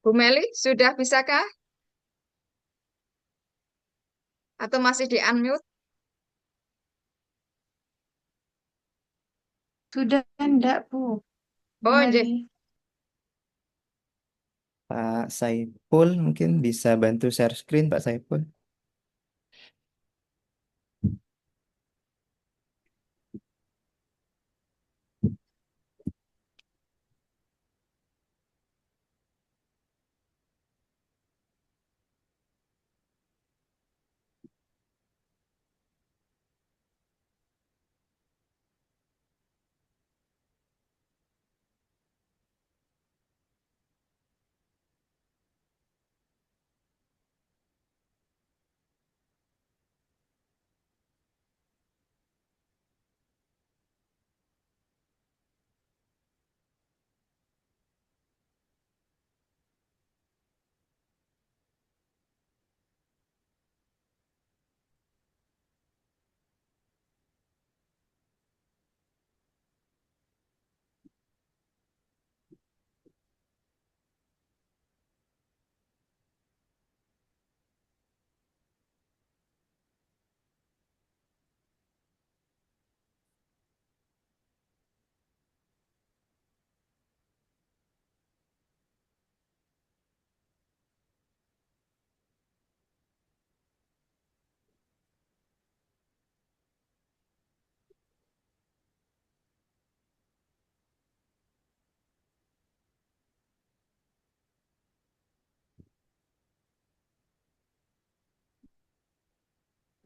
Bu Meli, sudah bisakah? Atau masih di unmute? Sudah enggak, Bu Oh, Meli? Pak Saiful mungkin bisa bantu share screen Pak Saiful.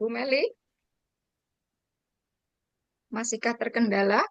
Bu Meli, masihkah terkendala?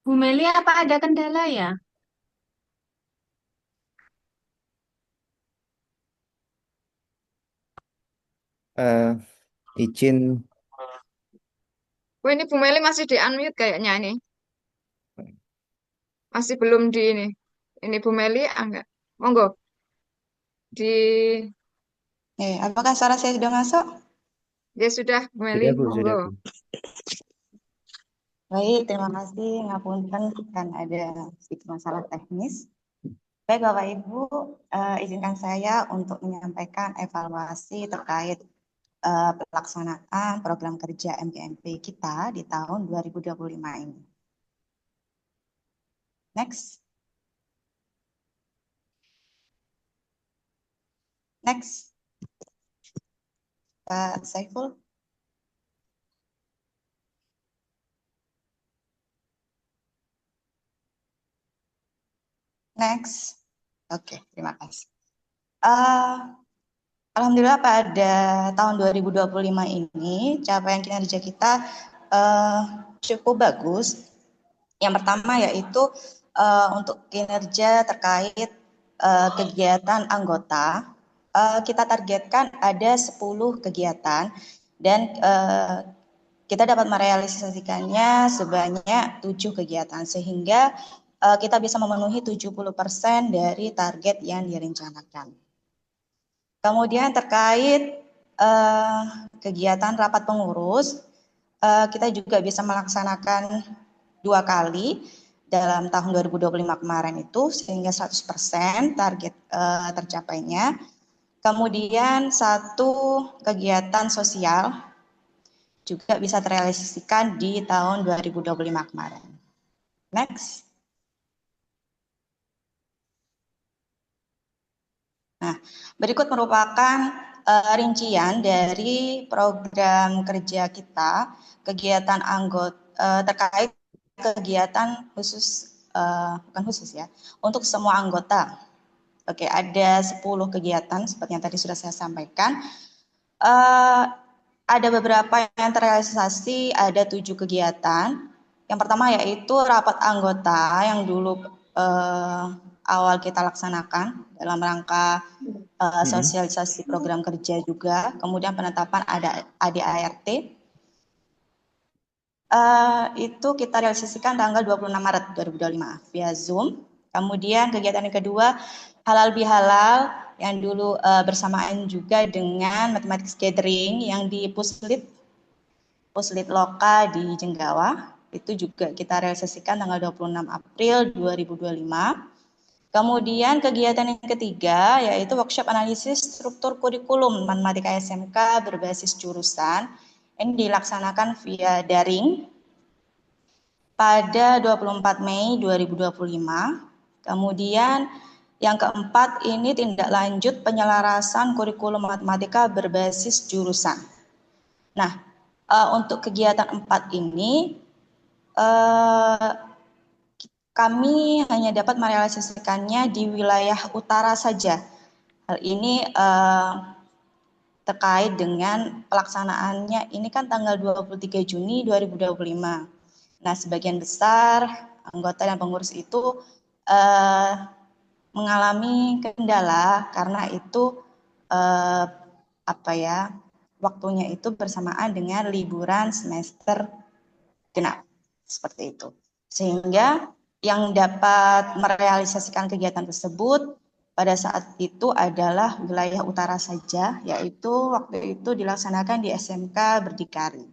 Bu Meli, apa ada kendala ya? Eh, izin Oh, ini Bu Meli masih di unmute kayaknya ini. Masih belum di ini. Ini Bu Meli, enggak. Monggo, di... Apakah suara saya sudah masuk? Ya sudah, Bu Meli, sudah Bu, monggo. sudah Bu. Baik, terima kasih. Ngapunten kan ada sedikit masalah teknis. Baik, Bapak Ibu, izinkan saya untuk menyampaikan evaluasi terkait pelaksanaan program kerja MGMP kita di tahun 2025 ini. Next, next, Pak Saiful. Next. Oke, terima kasih. Eh, Alhamdulillah pada tahun 2025 ini capaian kinerja kita eh, cukup bagus. Yang pertama yaitu untuk kinerja terkait kegiatan anggota, kita targetkan ada 10 kegiatan dan kita dapat merealisasikannya sebanyak 7 kegiatan sehingga kita bisa memenuhi 70% dari target yang direncanakan. Kemudian terkait kegiatan rapat pengurus, kita juga bisa melaksanakan 2 kali dalam tahun 2025 kemarin itu sehingga 100% target tercapainya. Kemudian satu kegiatan sosial juga bisa terrealisasikan di tahun 2025 kemarin. Next. Nah, berikut merupakan rincian dari program kerja kita, kegiatan anggota terkait kegiatan khusus, bukan khusus ya, untuk semua anggota. Oke, ada 10 kegiatan seperti yang tadi sudah saya sampaikan. Ada beberapa yang terrealisasi, ada 7 kegiatan. Yang pertama yaitu rapat anggota yang dulu awal kita laksanakan dalam rangka sosialisasi program kerja juga. Kemudian penetapan ada ADART. Itu kita realisasikan tanggal 26 Maret 2025 via Zoom. Kemudian kegiatan yang kedua, halal bihalal yang dulu bersamaan juga dengan mathematics gathering yang di Puslit Loka di Jenggawa. Itu juga kita realisasikan tanggal 26 April 2025. Kemudian kegiatan yang ketiga yaitu workshop analisis struktur kurikulum matematika SMK berbasis jurusan. Ini dilaksanakan via daring pada 24 Mei 2025. Kemudian yang keempat ini tindak lanjut penyelarasan kurikulum matematika berbasis jurusan. Nah, untuk kegiatan 4 ini kami hanya dapat merealisasikannya di wilayah utara saja. Hal ini terkait dengan pelaksanaannya ini kan tanggal 23 Juni 2025. Nah, sebagian besar anggota dan pengurus itu mengalami kendala karena itu waktunya itu bersamaan dengan liburan semester genap seperti itu. Sehingga yang dapat merealisasikan kegiatan tersebut pada saat itu adalah wilayah utara saja, yaitu waktu itu dilaksanakan di SMK Berdikari.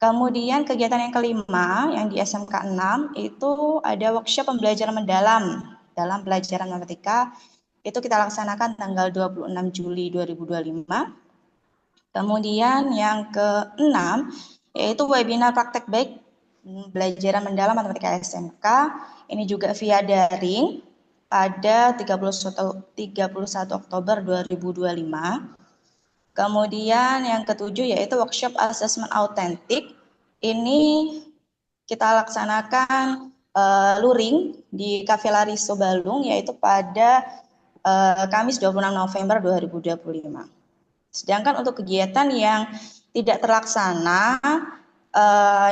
Kemudian kegiatan yang kelima yang di SMK 6 itu ada workshop pembelajaran mendalam dalam pelajaran matematika. Itu kita laksanakan tanggal 26 Juli 2025. Kemudian yang ke-6 yaitu webinar praktek baik pelajaran mendalam matematika SMK. Ini juga via daring pada 31 Oktober 2025. Kemudian yang ketujuh yaitu workshop assessment autentik. Ini kita laksanakan luring di Cafe Lariso Balung yaitu pada Kamis 26 November 2025. Sedangkan untuk kegiatan yang tidak terlaksana,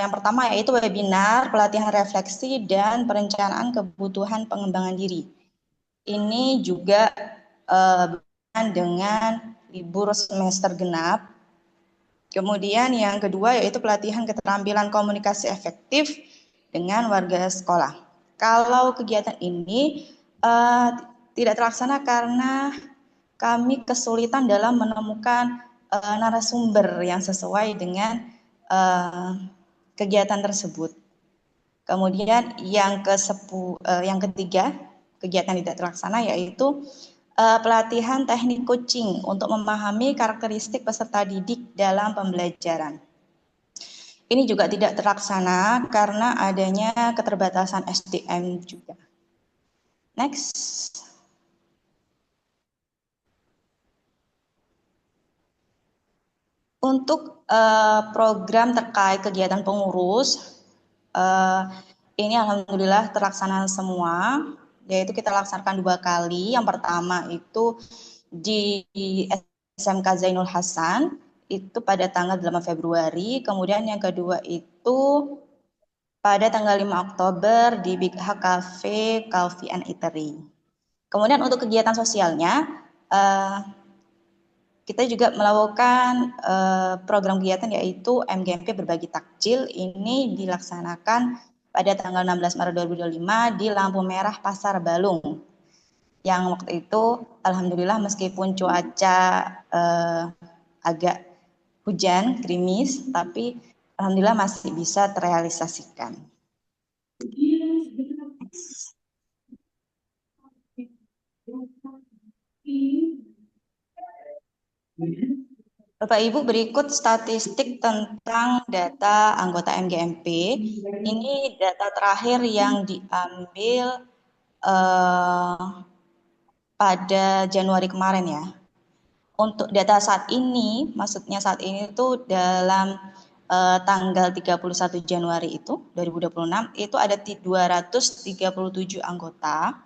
yang pertama yaitu webinar, pelatihan refleksi, dan perencanaan kebutuhan pengembangan diri. Ini juga dengan libur semester genap. Kemudian yang kedua yaitu pelatihan keterampilan komunikasi efektif dengan warga sekolah. Kalau kegiatan ini tidak terlaksana karena kami kesulitan dalam menemukan narasumber yang sesuai dengan kegiatan tersebut. Kemudian yang ketiga, kegiatan tidak terlaksana yaitu pelatihan teknik coaching untuk memahami karakteristik peserta didik dalam pembelajaran. Ini juga tidak terlaksana karena adanya keterbatasan SDM juga. Next. Untuk program terkait kegiatan pengurus, ini alhamdulillah terlaksana semua, yaitu kita laksanakan 2 kali. Yang pertama itu di SMK Zainul Hasan, itu pada tanggal 8 Februari. Kemudian yang kedua itu pada tanggal 5 Oktober di Big H Cafe, Coffee and Eatery. Kemudian untuk kegiatan sosialnya, kita juga melakukan program kegiatan yaitu MGMP Berbagi Takjil. Ini dilaksanakan pada tanggal 16 Maret 2025 di lampu merah Pasar Balung. Yang waktu itu alhamdulillah meskipun cuaca agak hujan, gerimis, tapi alhamdulillah masih bisa terrealisasikan. Bapak Ibu, berikut statistik tentang data anggota MGMP. Ini data terakhir yang diambil pada Januari kemarin ya. Untuk data saat ini, maksudnya saat ini itu dalam tanggal 31 Januari itu 2026 itu ada 237 anggota.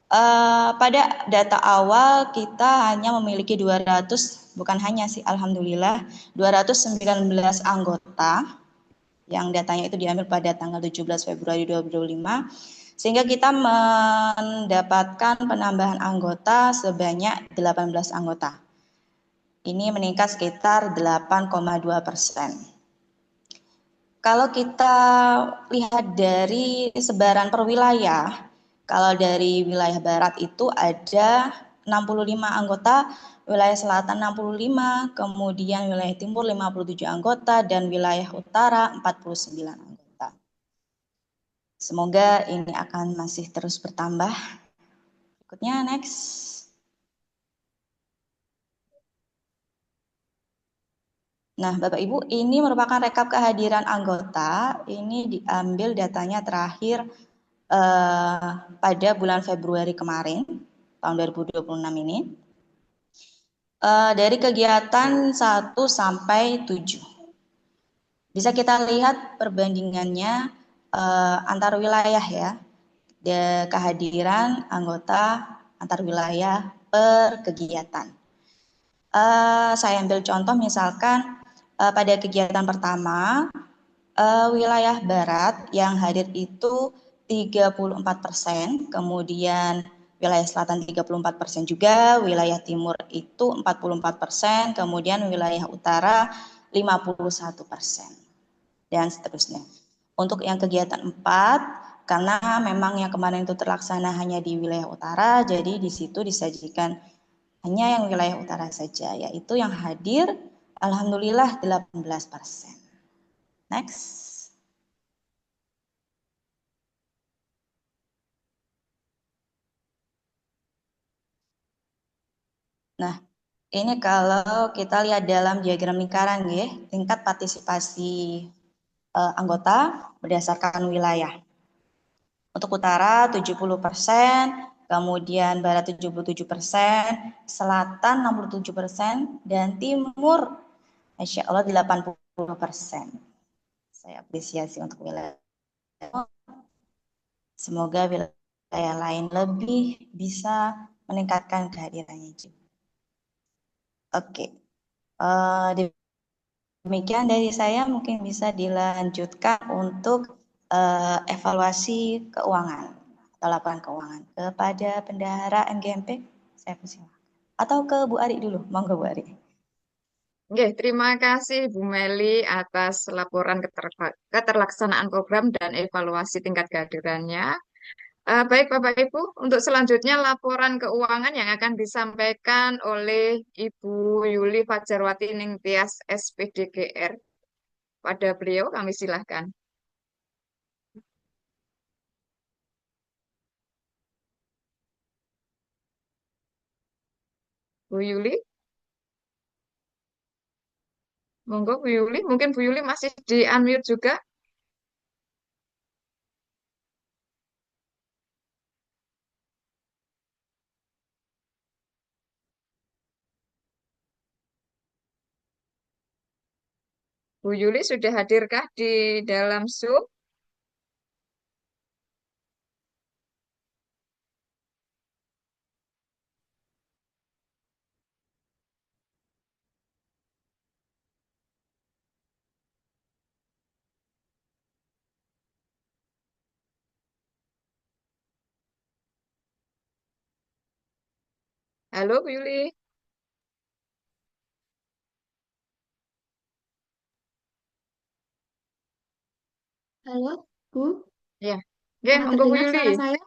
Pada data awal kita hanya memiliki 200, bukan hanya sih, alhamdulillah 219 anggota yang datanya itu diambil pada tanggal 17 Februari 2025, sehingga kita mendapatkan penambahan anggota sebanyak 18 anggota. Ini meningkat sekitar 8,2%. Kalau kita lihat dari sebaran per wilayah, kalau dari wilayah barat itu ada 65 anggota, wilayah selatan 65, kemudian wilayah timur 57 anggota, dan wilayah utara 49 anggota. Semoga ini akan masih terus bertambah. Berikutnya, next. Nah, Bapak Ibu, ini merupakan rekap kehadiran anggota. Ini diambil datanya terakhir pada bulan Februari kemarin, tahun 2026 ini. Dari kegiatan 1 sampai 7. Bisa kita lihat perbandingannya antar wilayah ya. Kehadiran anggota antar wilayah per kegiatan. Saya ambil contoh misalkan pada kegiatan pertama, wilayah barat yang hadir itu 34%, kemudian wilayah selatan 34% juga, wilayah timur itu 44%, kemudian wilayah utara 51%, dan seterusnya. Untuk yang kegiatan 4, karena memang yang kemarin itu terlaksana hanya di wilayah utara, jadi di situ disajikan hanya yang wilayah utara saja, yaitu yang hadir alhamdulillah 18%. Next. Nah, ini kalau kita lihat dalam diagram lingkaran ya, tingkat partisipasi anggota berdasarkan wilayah. Untuk utara 70%, kemudian barat 77%, selatan 67%, dan timur Masya Allah 80%. Saya apresiasi untuk wilayah. Semoga wilayah lain lebih bisa meningkatkan kehadirannya juga. Oke, demikian dari saya, mungkin bisa dilanjutkan untuk evaluasi keuangan atau laporan keuangan kepada Bendahara MGMP. Saya persilakan. Atau ke Bu Ari dulu, monggo Bu Ari. Oke, terima kasih Bu Meli atas laporan keterlaksanaan program dan evaluasi tingkat kehadirannya. Baik Bapak Ibu, untuk selanjutnya laporan keuangan yang akan disampaikan oleh Ibu Yuli Fajarwati Ningtyas SPDGR. Pada beliau kami silahkan. Bu Yuli, monggo Bu Yuli. Mungkin Bu Yuli masih di unmute juga. Bu Yuli sudah hadirkah di dalam Zoom? Halo Bu Yuli. Halo, Bu. Ya, ya, monggo Bu Terdengar Yuli. suara saya?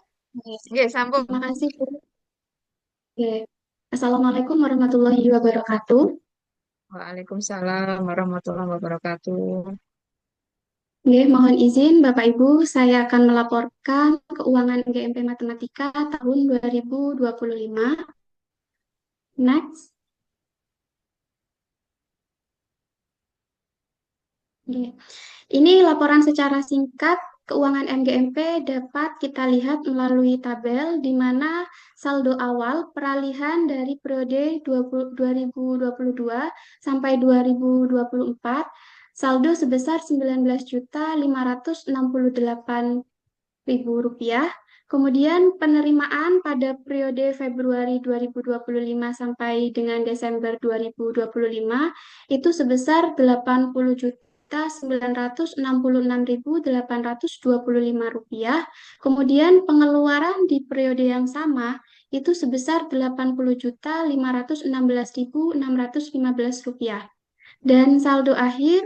Oke, sambung. Terima kasih, Bu. Oke. Assalamualaikum warahmatullahi wabarakatuh. Waalaikumsalam warahmatullahi wabarakatuh. Oke, mohon izin Bapak Ibu, saya akan melaporkan keuangan GMP Matematika tahun 2025. Next. Oke. Ini laporan secara singkat keuangan MGMP dapat kita lihat melalui tabel di mana saldo awal peralihan dari periode 2022 sampai 2024 saldo sebesar 19.568.000 rupiah. Kemudian penerimaan pada periode Februari 2025 sampai dengan Desember 2025 itu sebesar 80.966.825 rupiah. Kemudian pengeluaran di periode yang sama itu sebesar 80.516.615 rupiah. Dan saldo akhir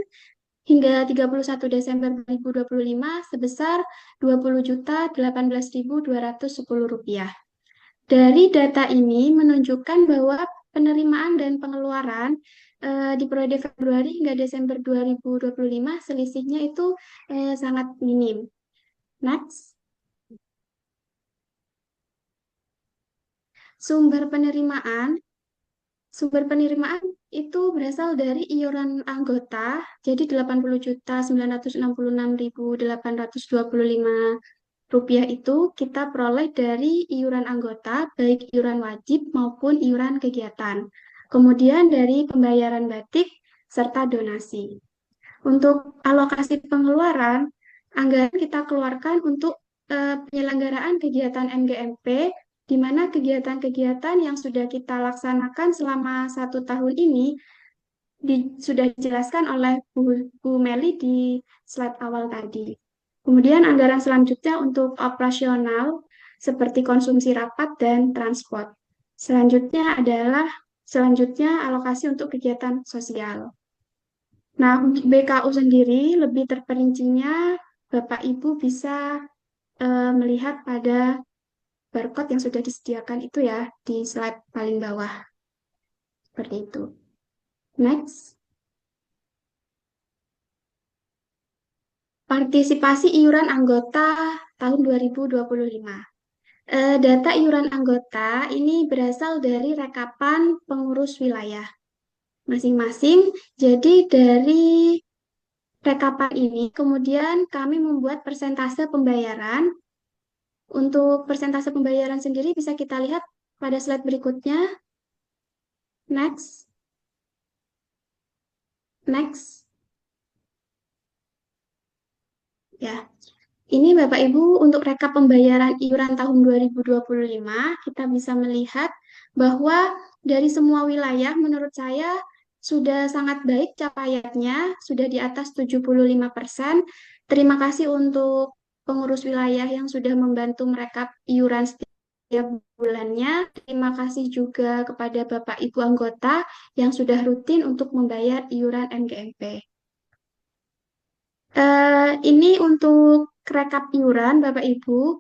hingga 31 Desember 2025 sebesar Rp20.018.210. Dari data ini menunjukkan bahwa penerimaan dan pengeluaran di periode Februari hingga Desember 2025 selisihnya itu sangat minim. Next. Sumber penerimaan itu berasal dari iuran anggota, jadi 80.966.825 rupiah itu kita peroleh dari iuran anggota, baik iuran wajib maupun iuran kegiatan. Kemudian dari pembayaran batik serta donasi. Untuk alokasi pengeluaran, anggaran kita keluarkan untuk penyelenggaraan kegiatan MGMP, di mana kegiatan-kegiatan yang sudah kita laksanakan selama 1 tahun ini sudah dijelaskan oleh Bu Meli di slide awal tadi. Kemudian anggaran selanjutnya untuk operasional seperti konsumsi rapat dan transport. Selanjutnya alokasi untuk kegiatan sosial. Nah, untuk BKU sendiri lebih terperincinya Bapak Ibu bisa melihat pada barcode yang sudah disediakan itu ya di slide paling bawah. Seperti itu. Next. Partisipasi iuran anggota tahun 2025. Data iuran anggota ini berasal dari rekapan pengurus wilayah masing-masing. Jadi dari rekapan ini kemudian kami membuat persentase pembayaran. Untuk persentase pembayaran sendiri bisa kita lihat pada slide berikutnya. Next. Next. Ya. Ini Bapak Ibu untuk rekap pembayaran iuran tahun 2025, kita bisa melihat bahwa dari semua wilayah menurut saya sudah sangat baik capaiannya, sudah di atas 75%. Terima kasih untuk pengurus wilayah yang sudah membantu merekap iuran setiap bulannya. Terima kasih juga kepada Bapak Ibu anggota yang sudah rutin untuk membayar iuran MGMP. Ini untuk rekap iuran, Bapak Ibu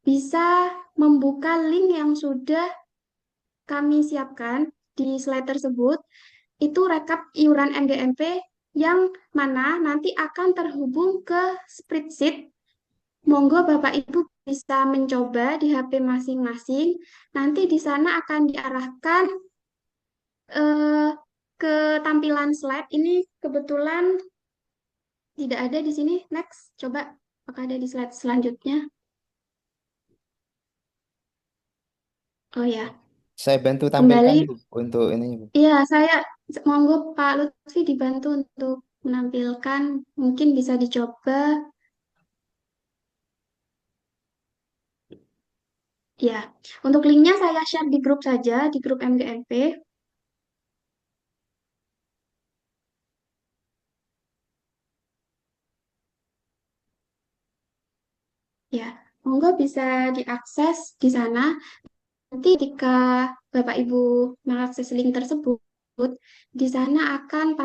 bisa membuka link yang sudah kami siapkan di slide tersebut. Itu rekap iuran MGMP yang mana nanti akan terhubung ke spreadsheet. Monggo Bapak Ibu bisa mencoba di HP masing-masing. Nanti di sana akan diarahkan ke tampilan slide. Ini kebetulan tidak ada di sini. Next, coba apakah ada di slide selanjutnya? Oh ya, Saya bantu tampilkan kembali. Bu, untuk ini Bu. Iya, monggo Pak Lutfi dibantu untuk menampilkan. Mungkin bisa dicoba. Ya, untuk linknya saya share di grup saja, di grup MGMP. Ya, monggo bisa diakses di sana. Nanti ketika Bapak Ibu mengakses link tersebut, di sana akan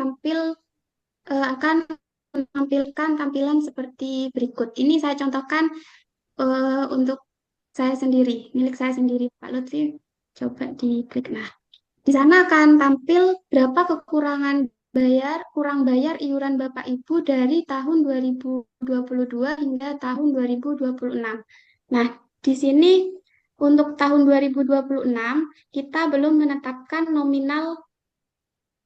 menampilkan tampilan seperti berikut. Ini saya contohkan untuk saya sendiri, milik saya sendiri, Pak Lutfi. Coba diklik. Nah, di sana akan tampil berapa kekurangan kurang bayar iuran Bapak Ibu dari tahun 2022 hingga tahun 2026. Nah, di sini untuk tahun 2026 kita belum menetapkan nominal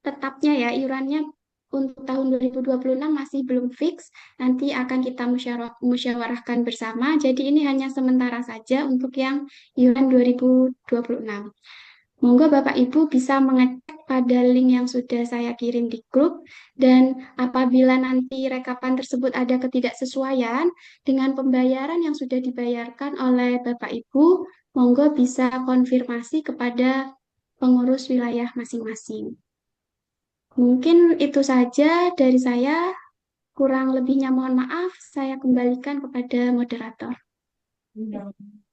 tetapnya ya, iurannya untuk tahun 2026 masih belum fix, nanti akan kita musyawarahkan bersama. Jadi ini hanya sementara saja untuk yang iuran 2026. Monggo Bapak Ibu bisa mengecek pada link yang sudah saya kirim di grup. Dan apabila nanti rekapan tersebut ada ketidaksesuaian dengan pembayaran yang sudah dibayarkan oleh Bapak Ibu, monggo bisa konfirmasi kepada pengurus wilayah masing-masing. Mungkin itu saja dari saya. Kurang lebihnya mohon maaf, saya kembalikan kepada moderator.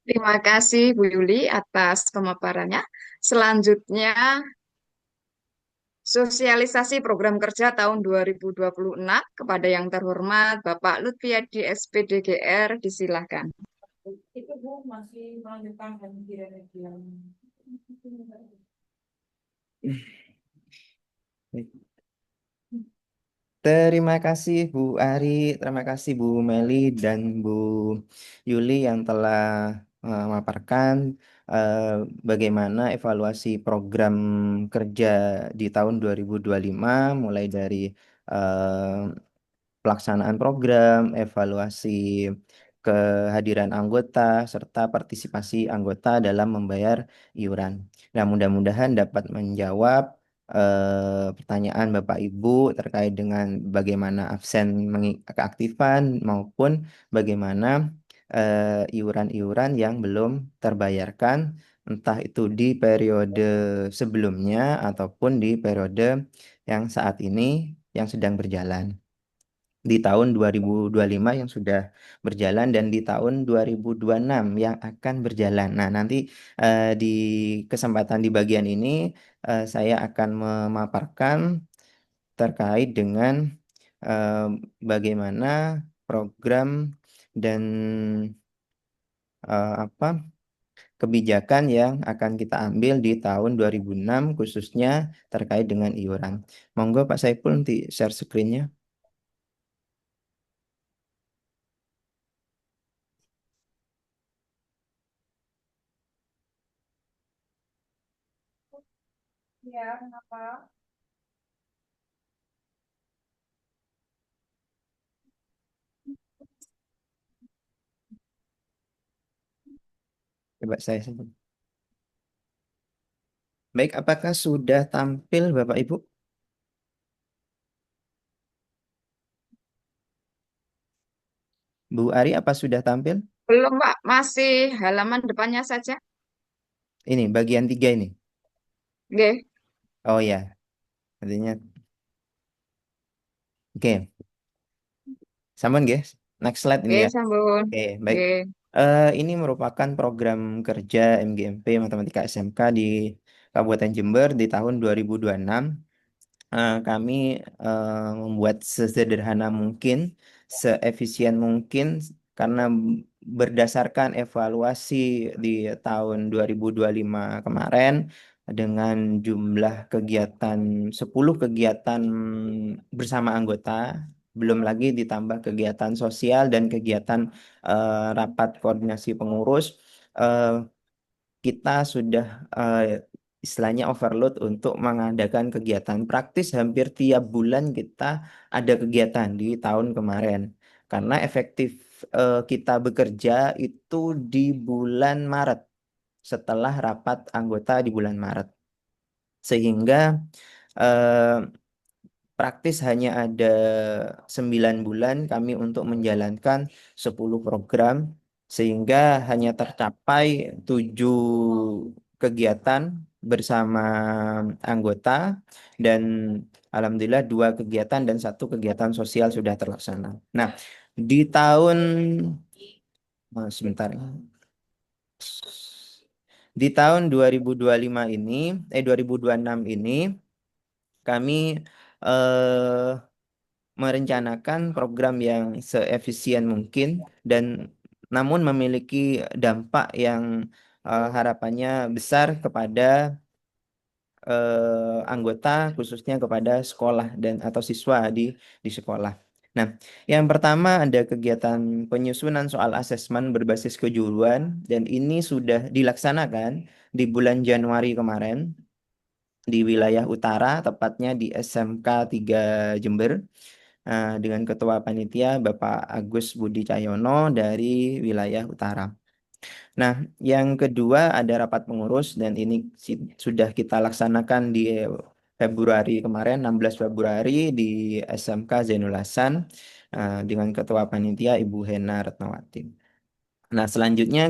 Terima kasih Bu Yuli atas pemaparannya. Selanjutnya, sosialisasi program kerja tahun 2026 kepada yang terhormat Bapak Lutfiadi SPDGR, disilahkan. Itu Bu masih melanjutkan media. Terima kasih Bu Ari, terima kasih Bu Meli dan Bu Yuli yang telah memaparkan eh, bagaimana evaluasi program kerja di tahun 2025 mulai dari eh, pelaksanaan program, evaluasi kehadiran anggota, serta partisipasi anggota dalam membayar iuran. Nah, mudah-mudahan dapat menjawab pertanyaan Bapak Ibu terkait dengan bagaimana absen keaktifan maupun bagaimana iuran-iuran yang belum terbayarkan, entah itu di periode sebelumnya ataupun di periode yang saat ini yang sedang berjalan di tahun 2025 yang sudah berjalan dan di tahun 2026 yang akan berjalan. Nah, nanti di kesempatan di bagian ini saya akan memaparkan terkait dengan eh, bagaimana program dan apa kebijakan yang akan kita ambil di tahun 2006 khususnya terkait dengan iuran. Monggo Pak Saiful nanti share screen-nya. Ya, kenapa? Coba saya sebut. Baik, apakah sudah tampil Bapak Ibu? Bu Ari, apa sudah tampil? Belum, Pak. Masih halaman depannya saja. Ini bagian 3 ini. Oke, Oh ya, artinya oke. Sambung guys. Next slide ini oke, ya. sambung. Oke, baik. Oke. Ini merupakan program kerja MGMP Matematika SMK di Kabupaten Jember di tahun 2026. Kami membuat sesederhana mungkin, seefisien mungkin, karena berdasarkan evaluasi di tahun 2025 kemarin dengan jumlah kegiatan 10 kegiatan bersama anggota, belum lagi ditambah kegiatan sosial dan kegiatan rapat koordinasi pengurus. eh, kita sudah istilahnya overload untuk mengadakan kegiatan praktis hampir tiap bulan kita ada kegiatan di tahun kemarin karena efektif kita bekerja itu di bulan Maret setelah rapat anggota di bulan Maret sehingga eh, praktis hanya ada 9 bulan kami untuk menjalankan 10 program sehingga hanya tercapai 7 kegiatan bersama anggota dan alhamdulillah 2 kegiatan dan 1 kegiatan sosial sudah terlaksana. Nah, di tahun sebentar. Di tahun 2025 ini, 2026 ini kami eh, merencanakan program yang seefisien mungkin dan namun memiliki dampak yang harapannya besar kepada anggota khususnya kepada sekolah dan atau siswa di sekolah. Nah, yang pertama ada kegiatan penyusunan soal asesmen berbasis kejuruan dan ini sudah dilaksanakan di bulan Januari kemarin di wilayah utara, tepatnya di SMK 3 Jember dengan Ketua Panitia Bapak Agus Budi Cahyono dari wilayah utara. Nah, yang kedua ada rapat pengurus dan ini sudah kita laksanakan di Februari kemarin, 16 Februari di SMK Zainul Hasan dengan Ketua Panitia Ibu Hena Retnawati. Nah, selanjutnya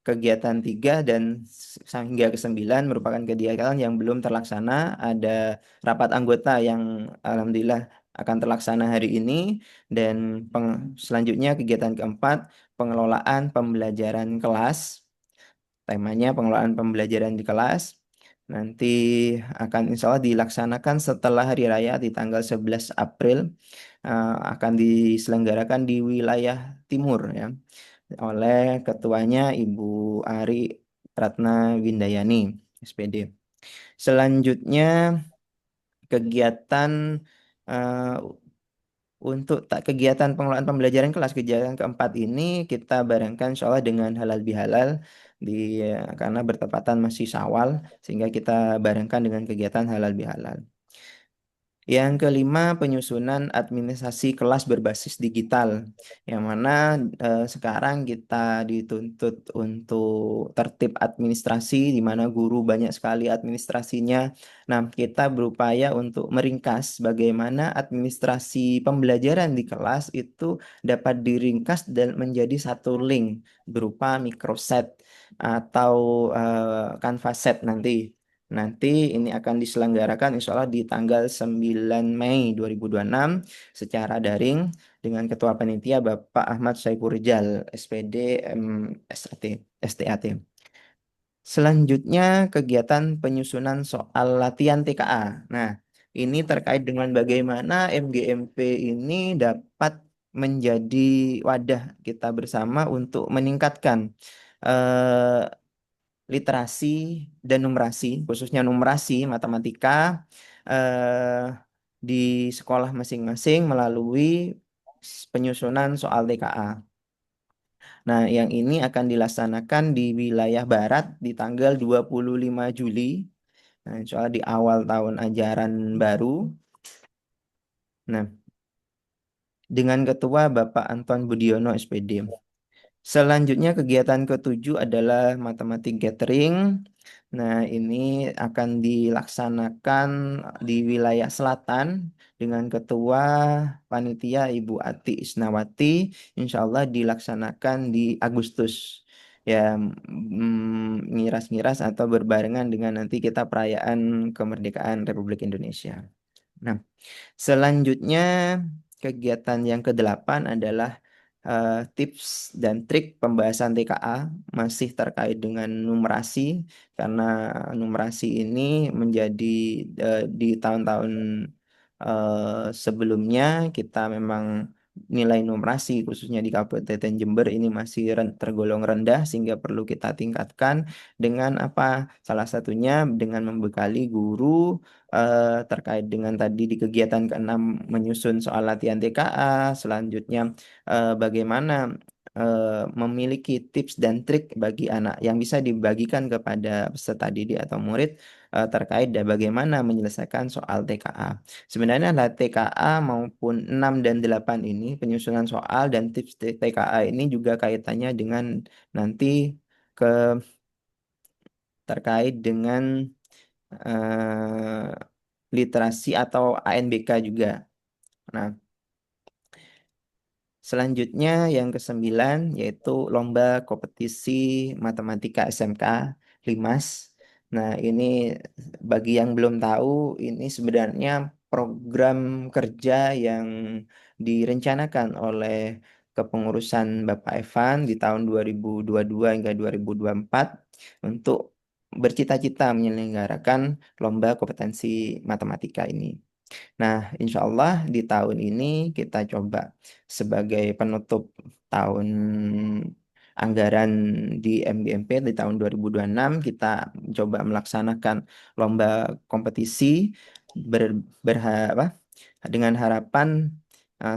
kegiatan 3 dan hingga ke-9 merupakan kegiatan yang belum terlaksana. Ada rapat anggota yang alhamdulillah akan terlaksana hari ini, dan selanjutnya kegiatan keempat, pengelolaan pembelajaran kelas. Temanya pengelolaan pembelajaran di kelas. Nanti akan insya Allah dilaksanakan setelah Hari Raya di tanggal 11 April. Akan diselenggarakan di wilayah timur ya, oleh ketuanya Ibu Ari Ratna Windayani, SPD. Selanjutnya kegiatan eh, untuk kegiatan pengelolaan pembelajaran kelas, kegiatan keempat ini kita barengkan insya Allah dengan halal bihalal karena bertepatan masih Syawal, sehingga kita barengkan dengan kegiatan halal bihalal. Yang kelima, penyusunan administrasi kelas berbasis digital, yang mana sekarang kita dituntut untuk tertib administrasi, di mana guru banyak sekali administrasinya. Nah, kita berupaya untuk meringkas bagaimana administrasi pembelajaran di kelas itu dapat diringkas dan menjadi satu link berupa microset atau canvas set nanti. Nanti ini akan diselenggarakan insya Allah di tanggal 9 Mei 2026 secara daring dengan Ketua Panitia Bapak Ahmad Saifurrijal, SPD STAT. Selanjutnya kegiatan penyusunan soal latihan TKA. Nah, ini terkait dengan bagaimana MGMP ini dapat menjadi wadah kita bersama untuk meningkatkan eh, literasi dan numerasi, khususnya numerasi matematika eh, di sekolah masing-masing melalui penyusunan soal TKA. Nah, yang ini akan dilaksanakan di wilayah Barat di tanggal 25 Juli. Nah, insya Allah di awal tahun ajaran baru. Nah, dengan Ketua Bapak Anton Budiono, SPD. Selanjutnya kegiatan ketujuh adalah matematik gathering. Nah, ini akan dilaksanakan di wilayah selatan dengan Ketua Panitia Ibu Ati Isnawati. Insya Allah dilaksanakan di Agustus. Ya, ngiras-ngiras atau berbarengan dengan nanti kita perayaan kemerdekaan Republik Indonesia. Nah, selanjutnya kegiatan yang ke-8 adalah tips dan trik pembahasan TKA, masih terkait dengan numerasi, karena numerasi ini menjadi di tahun-tahun sebelumnya kita memang nilai numerasi khususnya di Kabupaten Jember ini masih tergolong rendah, sehingga perlu kita tingkatkan dengan apa? Salah satunya dengan membekali guru terkait dengan tadi di kegiatan ke-6 menyusun soal latihan TKA. Selanjutnya bagaimana memiliki tips dan trik bagi anak yang bisa dibagikan kepada peserta didik atau murid terkait dan bagaimana menyelesaikan soal TKA. Sebenarnya lah TKA maupun 6 dan 8 ini, penyusunan soal dan tips TKA ini juga kaitannya dengan nanti ke terkait dengan literasi atau ANBK juga. Nah, selanjutnya yang ke-9 yaitu lomba kompetisi matematika SMK Limas. Nah, ini bagi yang belum tahu, ini sebenarnya program kerja yang direncanakan oleh kepengurusan Bapak Evan di tahun 2022 hingga 2024 untuk bercita-cita menyelenggarakan lomba kompetensi matematika ini. Nah, insya Allah di tahun ini kita coba sebagai penutup tahun anggaran di MGMP di tahun 2026, kita coba melaksanakan lomba kompetisi dengan harapan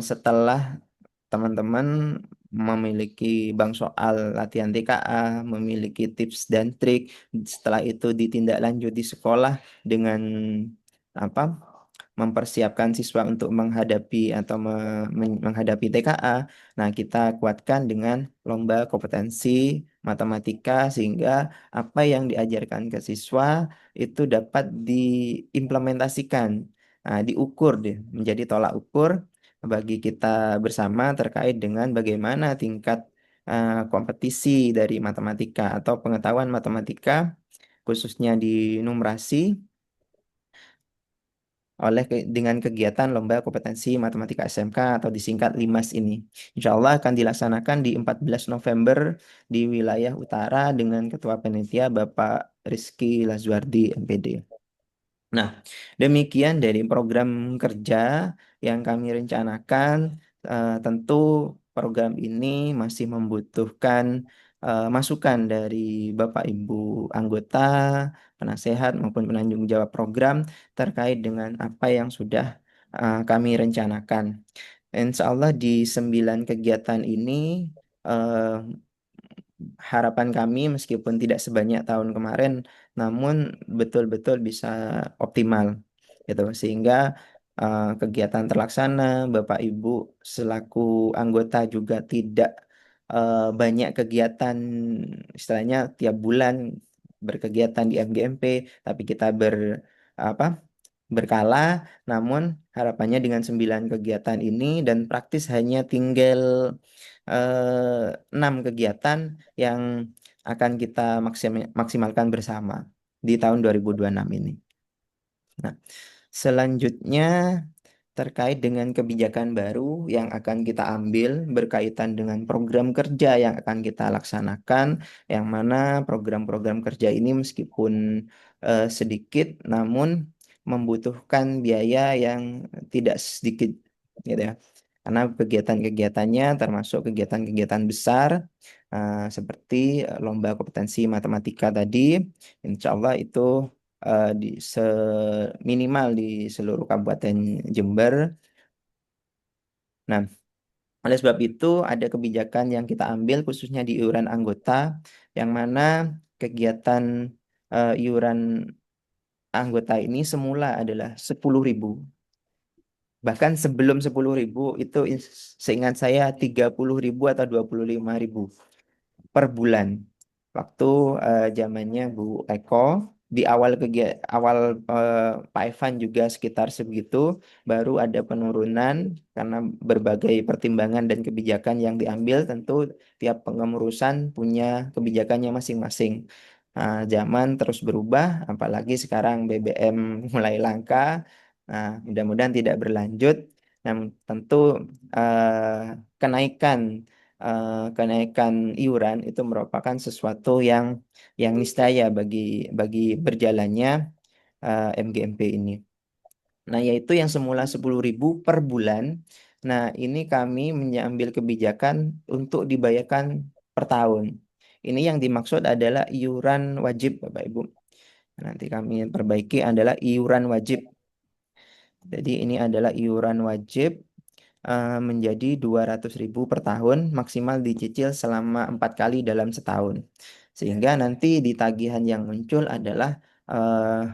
setelah teman-teman memiliki bank soal latihan TKA, memiliki tips dan trik, setelah itu ditindaklanjuti sekolah dengan apa? mempersiapkan siswa untuk menghadapi atau menghadapi TKA. Nah, kita kuatkan dengan lomba kompetensi matematika sehingga apa yang diajarkan ke siswa itu dapat diimplementasikan, diukur deh menjadi tolak ukur bagi kita bersama terkait dengan bagaimana tingkat kompetisi dari matematika atau pengetahuan matematika khususnya di numerasi dengan kegiatan Lomba Kompetensi Matematika SMK atau disingkat LIMAS ini. Insya Allah akan dilaksanakan di 14 November di wilayah utara dengan Ketua Panitia Bapak Rizky Lazuardi MPD. Nah, demikian dari program kerja yang kami rencanakan. Tentu program ini masih membutuhkan masukan dari Bapak Ibu anggota, penasehat maupun penanggung jawab program terkait dengan apa yang sudah kami rencanakan. Insya Allah di 9 kegiatan ini eh, harapan kami meskipun tidak sebanyak tahun kemarin, namun betul-betul bisa optimal gitu sehingga kegiatan terlaksana, Bapak Ibu selaku anggota juga tidak banyak kegiatan istilahnya tiap bulan berkegiatan di MGMP, tapi kita apa berkala, namun harapannya dengan 9 kegiatan ini dan praktis hanya tinggal 6 kegiatan yang akan kita maksimalkan bersama di tahun 2026 ini. Nah, selanjutnya terkait dengan kebijakan baru yang akan kita ambil berkaitan dengan program kerja yang akan kita laksanakan, yang mana program-program kerja ini meskipun sedikit, namun membutuhkan biaya yang tidak sedikit, gitu ya. Karena kegiatan-kegiatannya termasuk kegiatan-kegiatan besar seperti lomba kompetensi matematika tadi, insya Allah itu minimal di seluruh Kabupaten Jember. Nah, oleh sebab itu ada kebijakan yang kita ambil khususnya di iuran anggota, yang mana kegiatan iuran anggota ini semula adalah 10.000. Bahkan sebelum 10.000 itu seingat saya 30.000 atau 25.000 per bulan. Waktu zamannya Bu Eko di awal Pak Evan juga sekitar segitu, baru ada penurunan karena berbagai pertimbangan dan kebijakan yang diambil. Tentu tiap pengurusan punya kebijakannya masing-masing. Zaman terus berubah, apalagi sekarang BBM mulai langka. Nah, mudah-mudahan tidak berlanjut. Nah, tentu kenaikan kenaikan iuran itu merupakan sesuatu yang niscaya bagi berjalannya MGMP ini. Nah, yaitu yang semula 10.000 per bulan. Nah, ini kami mengambil kebijakan untuk dibayarkan per tahun. Ini yang dimaksud adalah iuran wajib, Bapak Ibu. Nanti kami perbaiki adalah iuran wajib. Jadi ini adalah iuran wajib menjadi 200.000 per tahun, maksimal dicicil selama 4 kali dalam setahun. Sehingga nanti di tagihan yang muncul adalah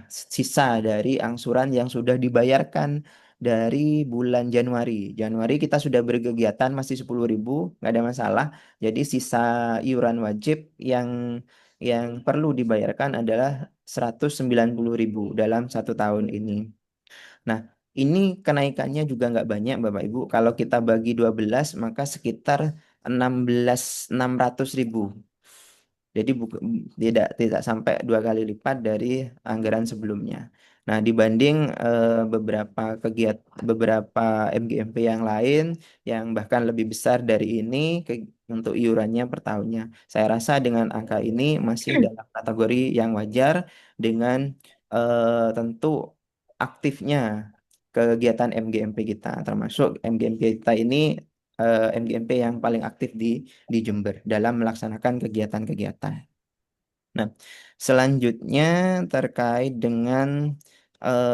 sisa dari angsuran yang sudah dibayarkan dari bulan Januari. Januari kita sudah berkegiatan masih 10.000, nggak ada masalah. Jadi sisa iuran wajib yang perlu dibayarkan adalah 190.000 dalam 1 tahun ini. Nah, ini kenaikannya juga nggak banyak Bapak Ibu. Kalau kita bagi 12 maka sekitar 600.000. Jadi tidak sampai 2 kali lipat dari anggaran sebelumnya. Nah, dibanding beberapa MGMP yang lain yang bahkan lebih besar dari ini untuk iurannya per tahunnya. Saya rasa dengan angka ini masih dalam kategori yang wajar dengan tentu aktifnya kegiatan MGMP kita, termasuk MGMP kita ini MGMP yang paling aktif di Jember dalam melaksanakan kegiatan-kegiatan. Nah, selanjutnya terkait dengan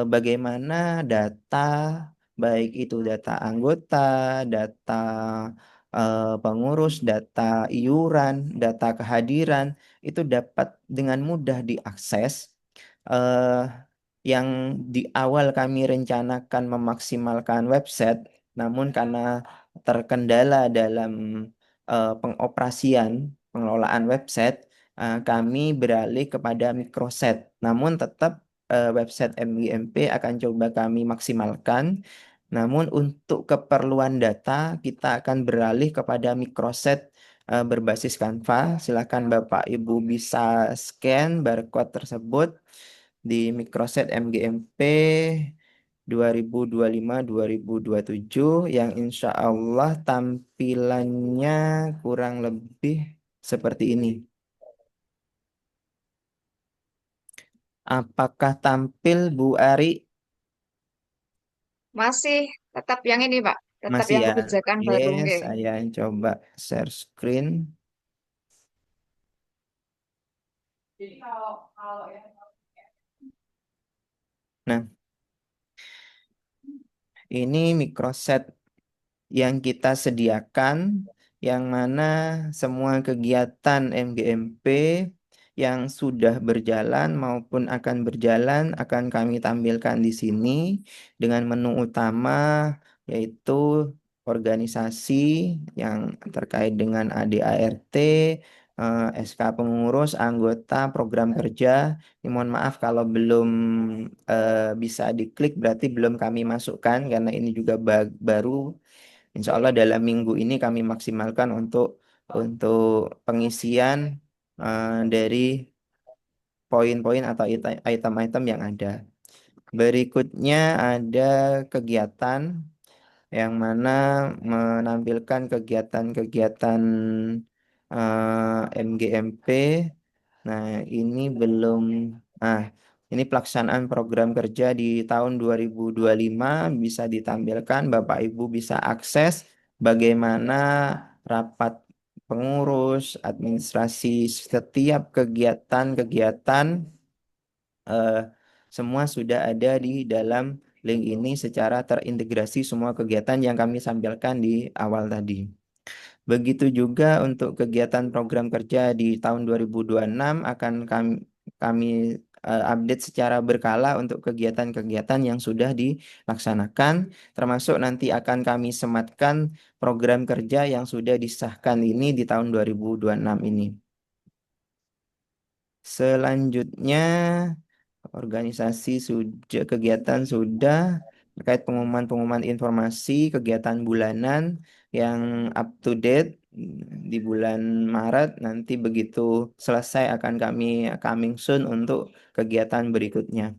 bagaimana data, baik itu data anggota, data pengurus, data iuran, data kehadiran, itu dapat dengan mudah diakses yang di awal kami rencanakan memaksimalkan website, namun karena terkendala dalam pengoperasian, pengelolaan website, kami beralih kepada microsite. Namun tetap website MGMP akan coba kami maksimalkan. Namun untuk keperluan data, kita akan beralih kepada microsite berbasis Canva. Silakan Bapak Ibu bisa scan barcode tersebut di microsite MGMP 2025-2027 yang insya Allah tampilannya kurang lebih seperti ini. Apakah tampil Bu Ari? Masih tetap yang ini, Pak. Tetap Masih yang ya? kebijakan Oke, baru. Nggih. saya coba share screen. Jadi kalau kalau yang Nah, ini microset yang kita sediakan, yang mana semua kegiatan MGMP yang sudah berjalan maupun akan berjalan akan kami tampilkan di sini dengan menu utama yaitu organisasi yang terkait dengan ADART, SK pengurus, anggota, program kerja. Mohon maaf kalau belum bisa diklik berarti belum kami masukkan karena ini juga baru. Insya Allah dalam minggu ini kami maksimalkan untuk pengisian dari poin-poin atau item-item yang ada. Berikutnya ada kegiatan yang mana menampilkan kegiatan-kegiatan MGMP. Nah, ini belum. Nah, ini pelaksanaan program kerja di tahun 2025 bisa ditampilkan. Bapak Ibu bisa akses bagaimana rapat pengurus, administrasi, setiap kegiatan-kegiatan eh, semua sudah ada di dalam link ini secara terintegrasi semua kegiatan yang kami sampaikan di awal tadi. Begitu juga untuk kegiatan program kerja di tahun 2026 akan kami update secara berkala untuk kegiatan-kegiatan yang sudah dilaksanakan, termasuk nanti akan kami sematkan program kerja yang sudah disahkan ini di tahun 2026 ini. Selanjutnya, organisasi sudah, kegiatan sudah, terkait pengumuman-pengumuman informasi, kegiatan bulanan yang up to date di bulan Maret, nanti begitu selesai akan kami coming soon untuk kegiatan berikutnya.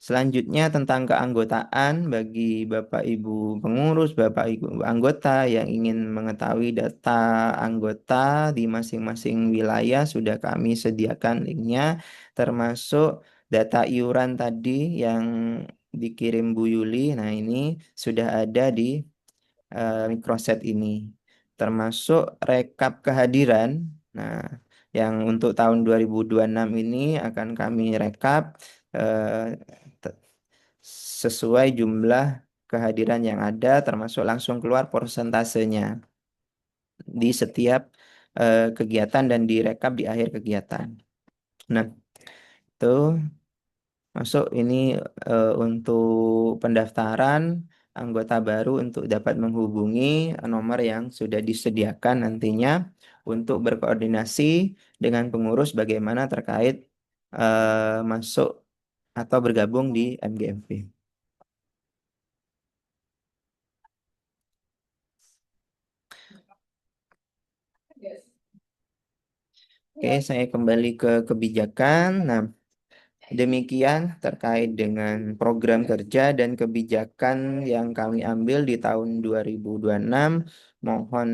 Selanjutnya tentang keanggotaan bagi Bapak Ibu pengurus, Bapak Ibu anggota yang ingin mengetahui data anggota di masing-masing wilayah sudah kami sediakan linknya, termasuk data iuran tadi yang dikirim Bu Yuli. Nah, ini sudah ada di microset ini, termasuk rekap kehadiran. Nah, yang untuk tahun 2026 ini akan kami rekap eh, sesuai jumlah kehadiran yang ada, termasuk langsung keluar persentasenya di setiap kegiatan dan direkap di akhir kegiatan. Nah, itu masuk ini untuk pendaftaran anggota baru untuk dapat menghubungi nomor yang sudah disediakan nantinya untuk berkoordinasi dengan pengurus bagaimana terkait masuk atau bergabung di MGMP. Oke, saya kembali ke kebijakan. Nah, demikian terkait dengan program kerja dan kebijakan yang kami ambil di tahun 2026. Mohon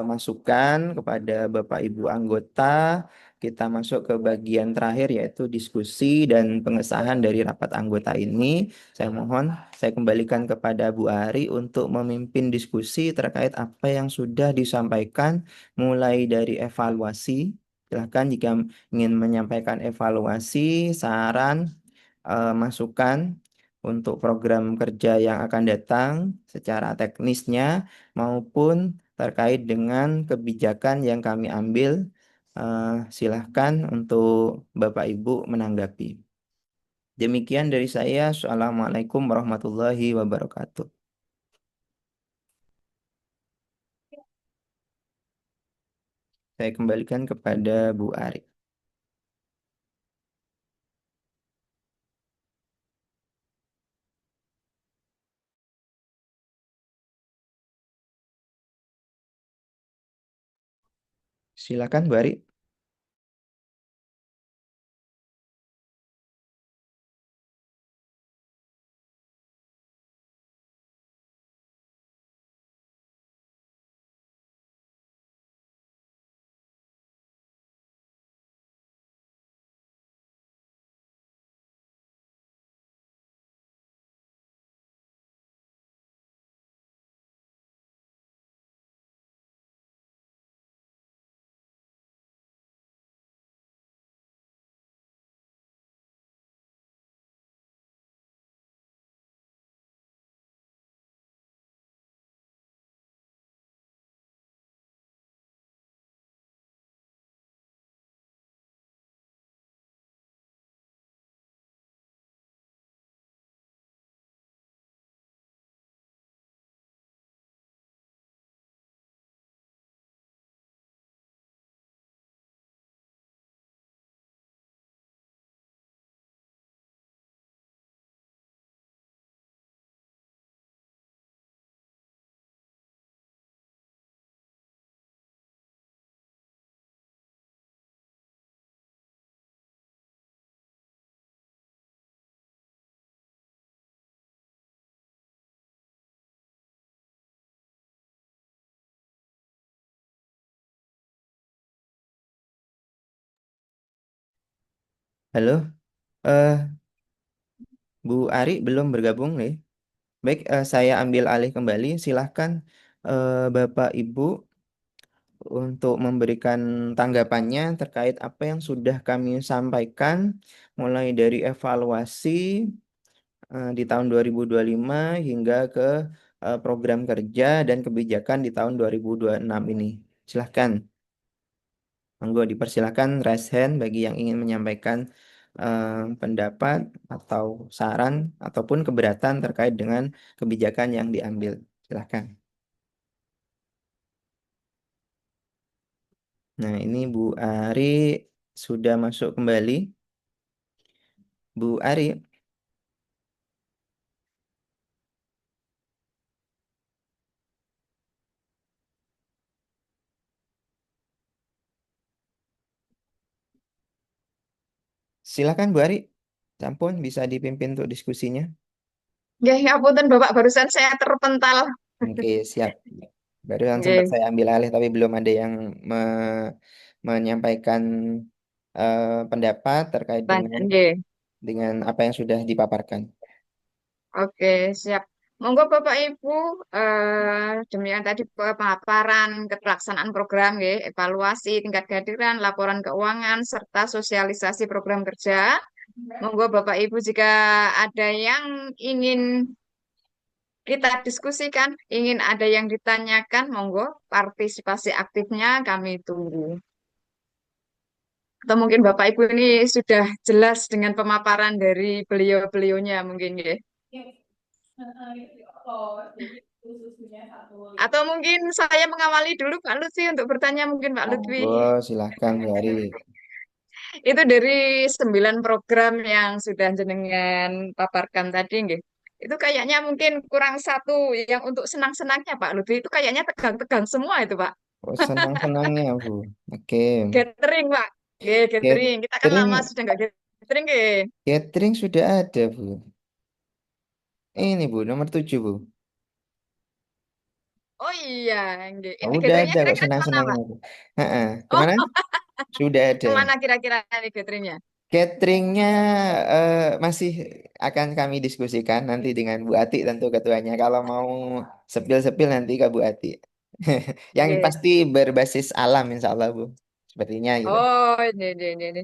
masukan kepada Bapak Ibu anggota. Kita masuk ke bagian terakhir yaitu diskusi dan pengesahan dari rapat anggota ini. Saya kembalikan kepada Bu Ari untuk memimpin diskusi terkait apa yang sudah disampaikan mulai dari evaluasi. Silahkan jika ingin menyampaikan evaluasi, saran, masukan untuk program kerja yang akan datang secara teknisnya maupun terkait dengan kebijakan yang kami ambil Silahkan untuk Bapak Ibu menanggapi. Demikian dari saya. Assalamualaikum warahmatullahi wabarakatuh. Saya kembalikan kepada Bu Ari. Silakan Bu Ari. Halo, Bu Ari belum bergabung nih. Baik, saya ambil alih kembali. Silahkan Bapak Ibu untuk memberikan tanggapannya terkait apa yang sudah kami sampaikan, mulai dari evaluasi di tahun 2025 hingga ke program kerja dan kebijakan di tahun 2026 ini. Silahkan, monggo dipersilahkan raise hand bagi yang ingin menyampaikan pendapat atau saran ataupun keberatan terkait dengan kebijakan yang diambil. Silahkan. Nah, ini Bu Ari sudah masuk kembali. Bu Ari, silakan Bu Ari. Sampun bisa dipimpin untuk diskusinya. Ya ampun Bapak, barusan saya terpental. Oke, siap. Barusan sempat Nggih, saya ambil alih tapi belum ada yang menyampaikan pendapat terkait dengan nggih. apa yang sudah dipaparkan. Oke, siap. Monggo Bapak Ibu, demikian tadi pemaparan pelaksanaan program, nggih, evaluasi tingkat kehadiran, laporan keuangan, serta sosialisasi program kerja. Monggo Bapak Ibu jika ada yang ingin kita diskusikan, ingin ada yang ditanyakan, monggo partisipasi aktifnya kami tunggu. Atau mungkin Bapak Ibu ini sudah jelas dengan pemaparan dari beliau-beliaunya mungkin ya. Atau mungkin saya mengawali dulu Pak Lutfi untuk bertanya mungkin Pak Lutfi. Oh, silahkan Bu Ari. Itu dari 9 program yang sudah jenengan paparkan tadi nggih. Itu kayaknya mungkin kurang satu yang untuk senang-senangnya Pak Lutfi. Itu kayaknya tegang-tegang semua itu Pak. Oh, senang-senangnya Bu. Oke. Gathering Pak. Nggih, gathering. Kita kan lama Catering, sudah nggak gathering nggih. catering sudah ada Bu. Ini Bu, nomor 7 Bu. Oh iya, nggih. Oh, Ini udah gatheringnya ada kok kira-kira kemana senang-senangnya Pak? Bu. Heeh. Oh, Kemana? Sudah ada. kemana kira-kira ini gatheringnya? Cateringnya masih akan kami diskusikan nanti dengan Bu Ati tentu ketuanya. Kalau mau sepil-sepil nanti ke Bu Ati. Yang Nggih. pasti berbasis alam insya Allah Bu. Sepertinya gitu. Oh, ini.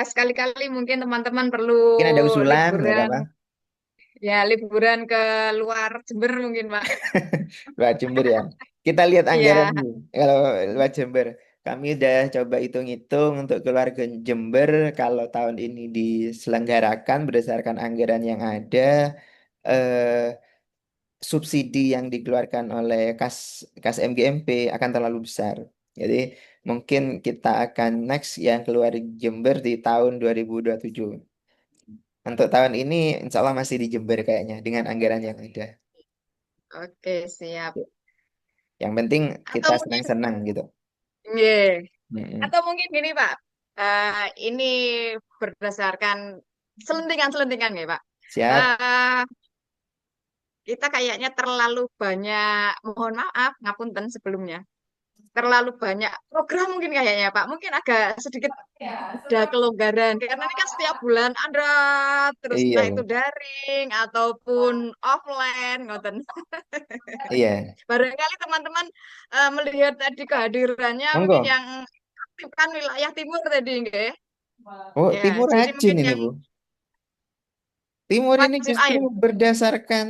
Sekali-kali mungkin teman-teman perlu Mungkin ada usulan, nggak liburan, apa-apa. ya liburan ke luar Jember mungkin, Pak. Luar Jember ya. Kita lihat anggaran Iya, Bu. Kalau luar Jember. kami udah coba hitung-hitung untuk keluarga Jember kalau tahun ini diselenggarakan berdasarkan anggaran yang ada, eh, subsidi yang dikeluarkan oleh kas MGMP akan terlalu besar. Jadi mungkin kita akan next yang keluar Jember di tahun 2027. Untuk tahun ini insya Allah masih di Jember kayaknya dengan anggaran yang ada. Oke, siap. Yang penting Atau kita mungkin, senang-senang gitu. yeah. Mm-mm. Atau mungkin gini, Pak. Ini berdasarkan selentingan-selentingan ya, Pak. Siap. Eh, kita kayaknya terlalu banyak, mohon maaf, ngapunten sebelumnya. Terlalu banyak program mungkin kayaknya, Pak. Mungkin agak sedikit ada kelonggaran. Karena ini kan setiap bulan ada terus Iya, entah itu Bu. daring ataupun offline, ngoten. Iya. Barangkali teman-teman melihat tadi kehadirannya mungkin Monggo. yang aktif kan wilayah timur tadi, nggih. Oh, Ya, Timur jadi rajin mungkin ini, yang Bu. Timur ini wajib justru ayo. berdasarkan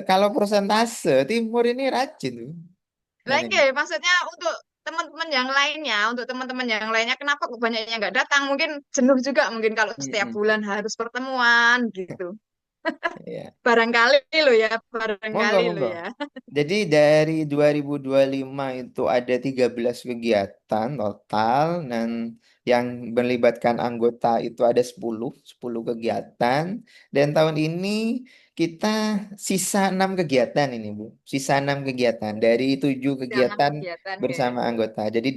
kalau persentase, Timur ini rajin, Bu. Lah, Katanya. nggih, maksudnya untuk teman-teman yang lainnya, untuk teman-teman yang lainnya, kenapa kok banyak yang nggak datang? Mungkin jenuh juga mungkin kalau setiap Mm-mm. bulan harus pertemuan gitu. Iya. Barangkali lo ya, Monggo, barangkali lo monggo. ya. Jadi dari 2025 itu ada 13 kegiatan total dan yang melibatkan anggota itu ada 10 kegiatan. Dan tahun ini kita sisa 6 kegiatan ini, Bu. Sisa 6 kegiatan dari 7 Jangan kegiatan kegiatan, nggih. bersama anggota. Jadi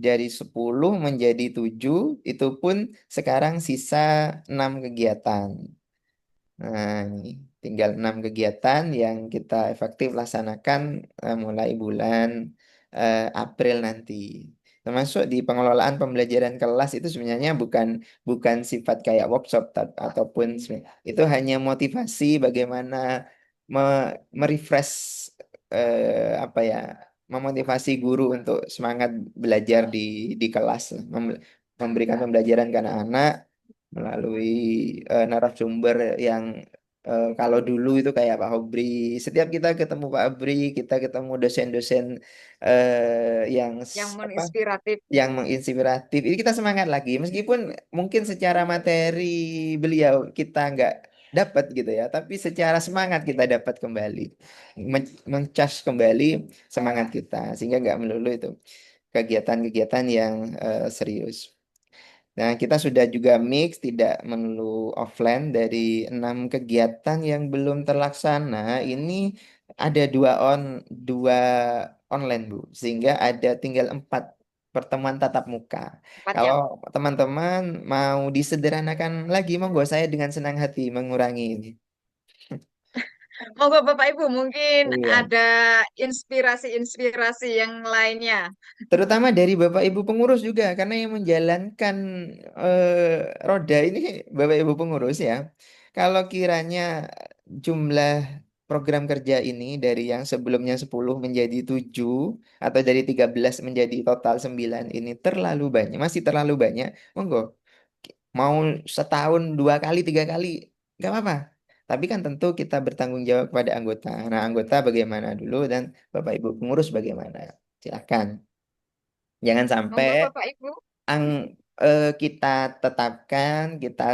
dari 10 menjadi 7 itu pun sekarang sisa 6 kegiatan. Nah, ini tinggal 6 kegiatan yang kita efektif laksanakan mulai bulan April nanti. Termasuk di pengelolaan pembelajaran kelas itu sebenarnya bukan bukan sifat kayak workshop ataupun itu hanya motivasi bagaimana merefresh apa ya, memotivasi guru untuk semangat belajar di kelas, memberikan pembelajaran ke anak-anak melalui narasumber yang kalau dulu itu kayak Pak Hobri. Setiap kita ketemu Pak Hobri, kita ketemu dosen-dosen yang Yang apa menginspiratif. yang menginspiratif. Ini kita semangat lagi, meskipun mungkin secara materi beliau kita nggak dapat gitu ya, tapi secara semangat kita dapat kembali, mencas kembali semangat kita, sehingga nggak melulu itu kegiatan-kegiatan yang serius. Nah, kita sudah juga mix, tidak melulu offline dari 6 kegiatan yang belum terlaksana. Ini ada dua online, Bu, sehingga ada tinggal 4 pertemuan tatap muka. Tempatnya. Kalau teman-teman mau disederhanakan lagi, monggo saya dengan senang hati mengurangi ini. Monggo Bapak Ibu, mungkin Iya. ada inspirasi-inspirasi yang lainnya. Terutama dari Bapak Ibu pengurus juga, karena yang menjalankan roda ini Bapak Ibu pengurus ya. Kalau kiranya jumlah program kerja ini dari yang sebelumnya 10 menjadi 7 atau dari 13 menjadi total 9 ini terlalu banyak, masih terlalu banyak, monggo. Mau setahun 2 kali, 3 kali, nggak apa-apa. Tapi kan tentu kita bertanggung jawab kepada anggota. Nah, anggota bagaimana dulu dan Bapak Ibu pengurus bagaimana. Silakan. Jangan sampai Monggo Bapak Ibu. ang, kita tetapkan, kita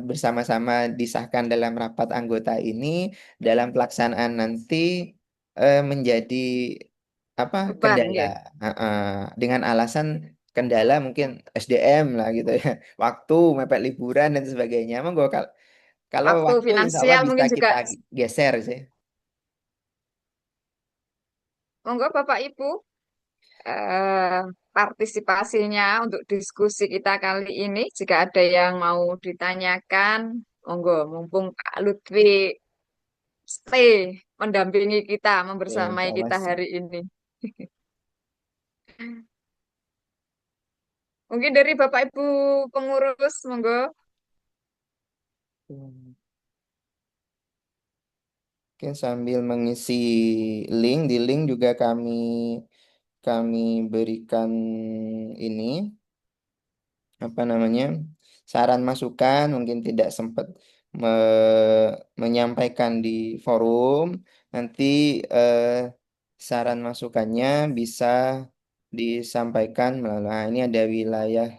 bersama-sama disahkan dalam rapat anggota ini, dalam pelaksanaan nanti menjadi apa Beban, kendala. nggih. Heeh. Dengan alasan kendala mungkin SDM lah gitu ya, waktu mepet liburan dan sebagainya. Monggo kalau Waktu waktu insya Allah finansial bisa mungkin juga. kita geser sih. Monggo Bapak Ibu. eh, Partisipasinya untuk diskusi kita kali ini. Jika ada yang mau ditanyakan, monggo, mumpung Kak Lutfi stay mendampingi kita, Ya, membersamai insya Allah kita sih. hari ini. Mungkin dari Bapak Ibu pengurus, monggo. Oke, sambil mengisi link, di link juga kami berikan ini apa namanya saran masukan, mungkin tidak sempat menyampaikan di forum. Nanti saran masukannya bisa disampaikan melalui ini ada wilayah.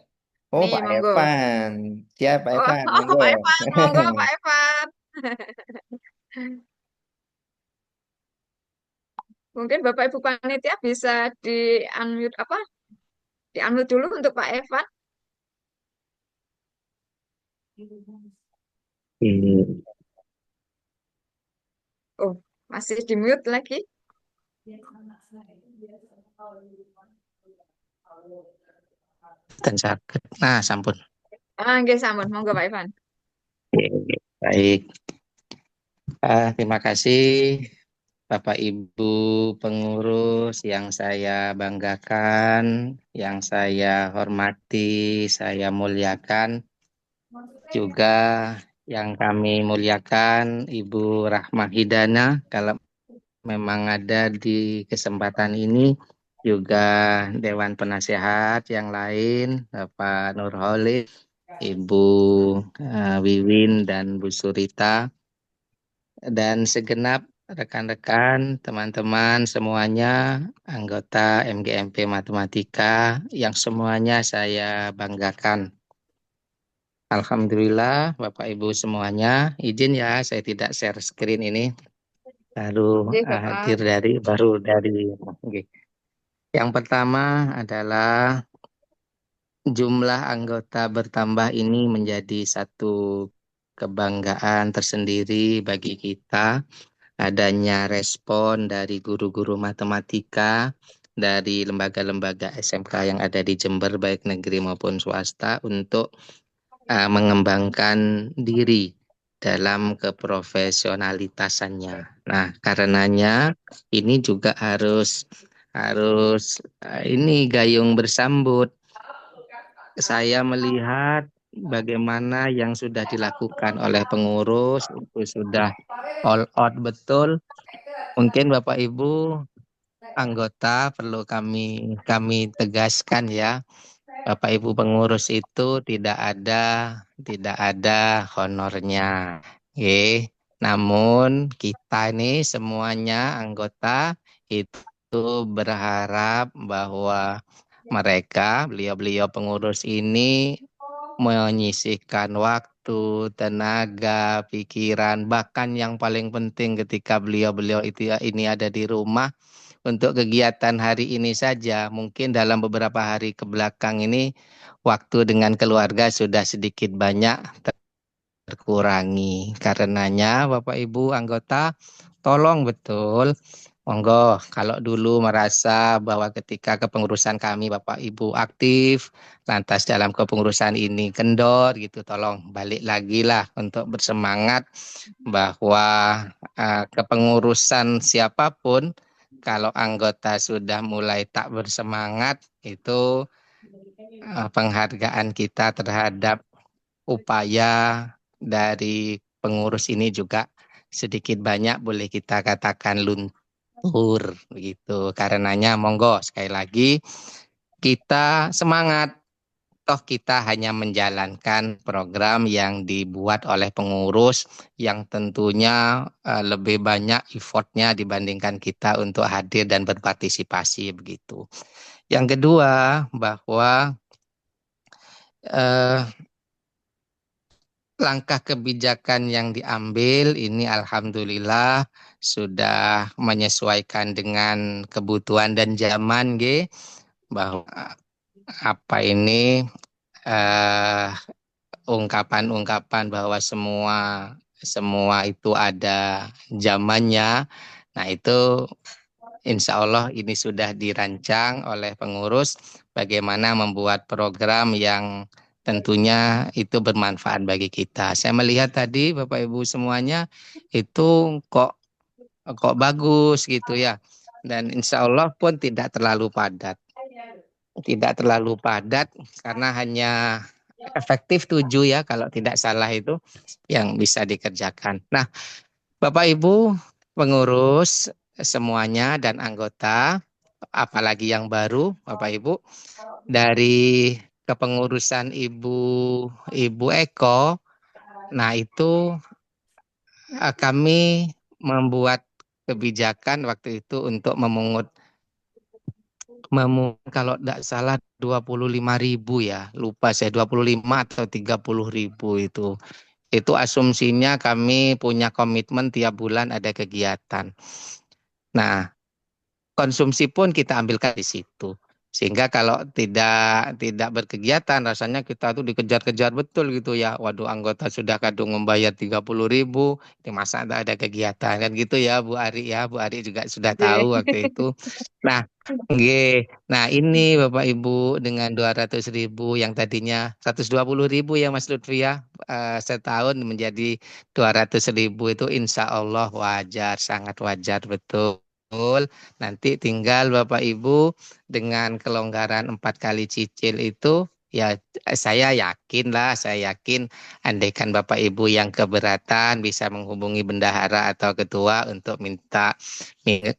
Oh, Nih, Pak monggo. Evan. Siap, Pak Oh, Evan. Monggo. Pak Evan, monggo Pak Evan. Mungkin Bapak Ibu panitia bisa di-unmute apa? Di-unmute dulu untuk Pak Evan. Hmm, Oh, masih di-mute lagi. dan sakit. Nah, sampun. Ah, nggih sampun, monggo Pak Evan. Oke, baik. Terima kasih Bapak Ibu pengurus yang saya banggakan, yang saya hormati, saya muliakan. Juga yang kami muliakan Ibu Rahmah Hidana, kalau memang ada di kesempatan ini, juga Dewan Penasehat yang lain, Bapak Nurholis, Ibu Wiwin dan Bu Surita, dan segenap rekan-rekan, teman-teman semuanya, anggota MGMP Matematika yang semuanya saya banggakan. Alhamdulillah, Bapak Ibu semuanya, izin ya saya tidak share screen ini, baru Nggih, Bapak. baru dari. Oke. Yang pertama adalah jumlah anggota bertambah ini menjadi satu kebanggaan tersendiri bagi kita. Adanya respon dari guru-guru matematika, dari lembaga-lembaga SMK yang ada di Jember, baik negeri maupun swasta, untuk mengembangkan diri dalam keprofesionalitasannya. Nah, karenanya ini juga harus harus ini gayung bersambut. Saya melihat bagaimana yang sudah dilakukan oleh pengurus itu sudah all out betul. Mungkin Bapak Ibu anggota perlu kami tegaskan ya. Bapak Ibu pengurus itu tidak ada honornya. Oke. Namun kita ini semuanya anggota itu berharap bahwa mereka, beliau-beliau pengurus ini menyisihkan waktu, tenaga, pikiran, bahkan yang paling penting ketika beliau-beliau itu ini ada di rumah untuk kegiatan hari ini saja. Mungkin dalam beberapa hari ke belakang ini waktu dengan keluarga sudah sedikit banyak terkurangi. Karenanya Bapak Ibu anggota tolong betul. Monggo, kalau dulu merasa bahwa ketika kepengurusan kami Bapak Ibu aktif, lantas dalam kepengurusan ini kendor gitu, tolong balik lagi lah untuk bersemangat bahwa kepengurusan siapapun kalau anggota sudah mulai tak bersemangat itu penghargaan kita terhadap upaya dari pengurus ini juga sedikit banyak boleh kita katakan luntur begitu. Karenanya monggo sekali lagi kita semangat, toh kita hanya menjalankan program yang dibuat oleh pengurus yang tentunya lebih banyak effortnya dibandingkan kita untuk hadir dan berpartisipasi begitu. Yang kedua bahwa eh, langkah kebijakan yang diambil ini alhamdulillah sudah menyesuaikan dengan kebutuhan dan zaman bahwa apa ini eh, ungkapan-ungkapan bahwa semua semua itu ada zamannya. Nah, itu insya Allah ini sudah dirancang oleh pengurus bagaimana membuat program yang tentunya itu bermanfaat bagi kita. Saya melihat tadi Bapak Ibu semuanya itu kok bagus gitu ya. Dan insya Allah pun tidak terlalu padat. Tidak terlalu padat karena hanya efektif 7 ya kalau tidak salah itu yang bisa dikerjakan. Nah, Bapak Ibu pengurus semuanya dan anggota, apalagi yang baru Bapak Ibu, dari kepengurusan Ibu Eko, nah itu kami membuat kebijakan waktu itu untuk memungut kalau tidak salah 25.000 ya, lupa saya 25 atau 30.000 itu. Itu asumsinya kami punya komitmen tiap bulan ada kegiatan. Nah, konsumsi pun kita ambilkan di situ. Sehingga kalau tidak berkegiatan, rasanya kita tuh dikejar-kejar betul gitu ya. Waduh, anggota sudah kadung membayar 30.000, ini masa ada kegiatan kan gitu ya Bu Ari ya. Bu Ari juga sudah Nggih. tahu waktu itu. Nah, nggih. Nah ini Bapak Ibu dengan 200.000 yang tadinya 120.000 ya Mas Lutfi ya, setahun menjadi 200.000 itu insya Allah wajar, sangat wajar betul. Nanti tinggal Bapak Ibu dengan kelonggaran 4 kali cicil itu ya saya yakin andaikan Bapak Ibu yang keberatan bisa menghubungi bendahara atau ketua untuk minta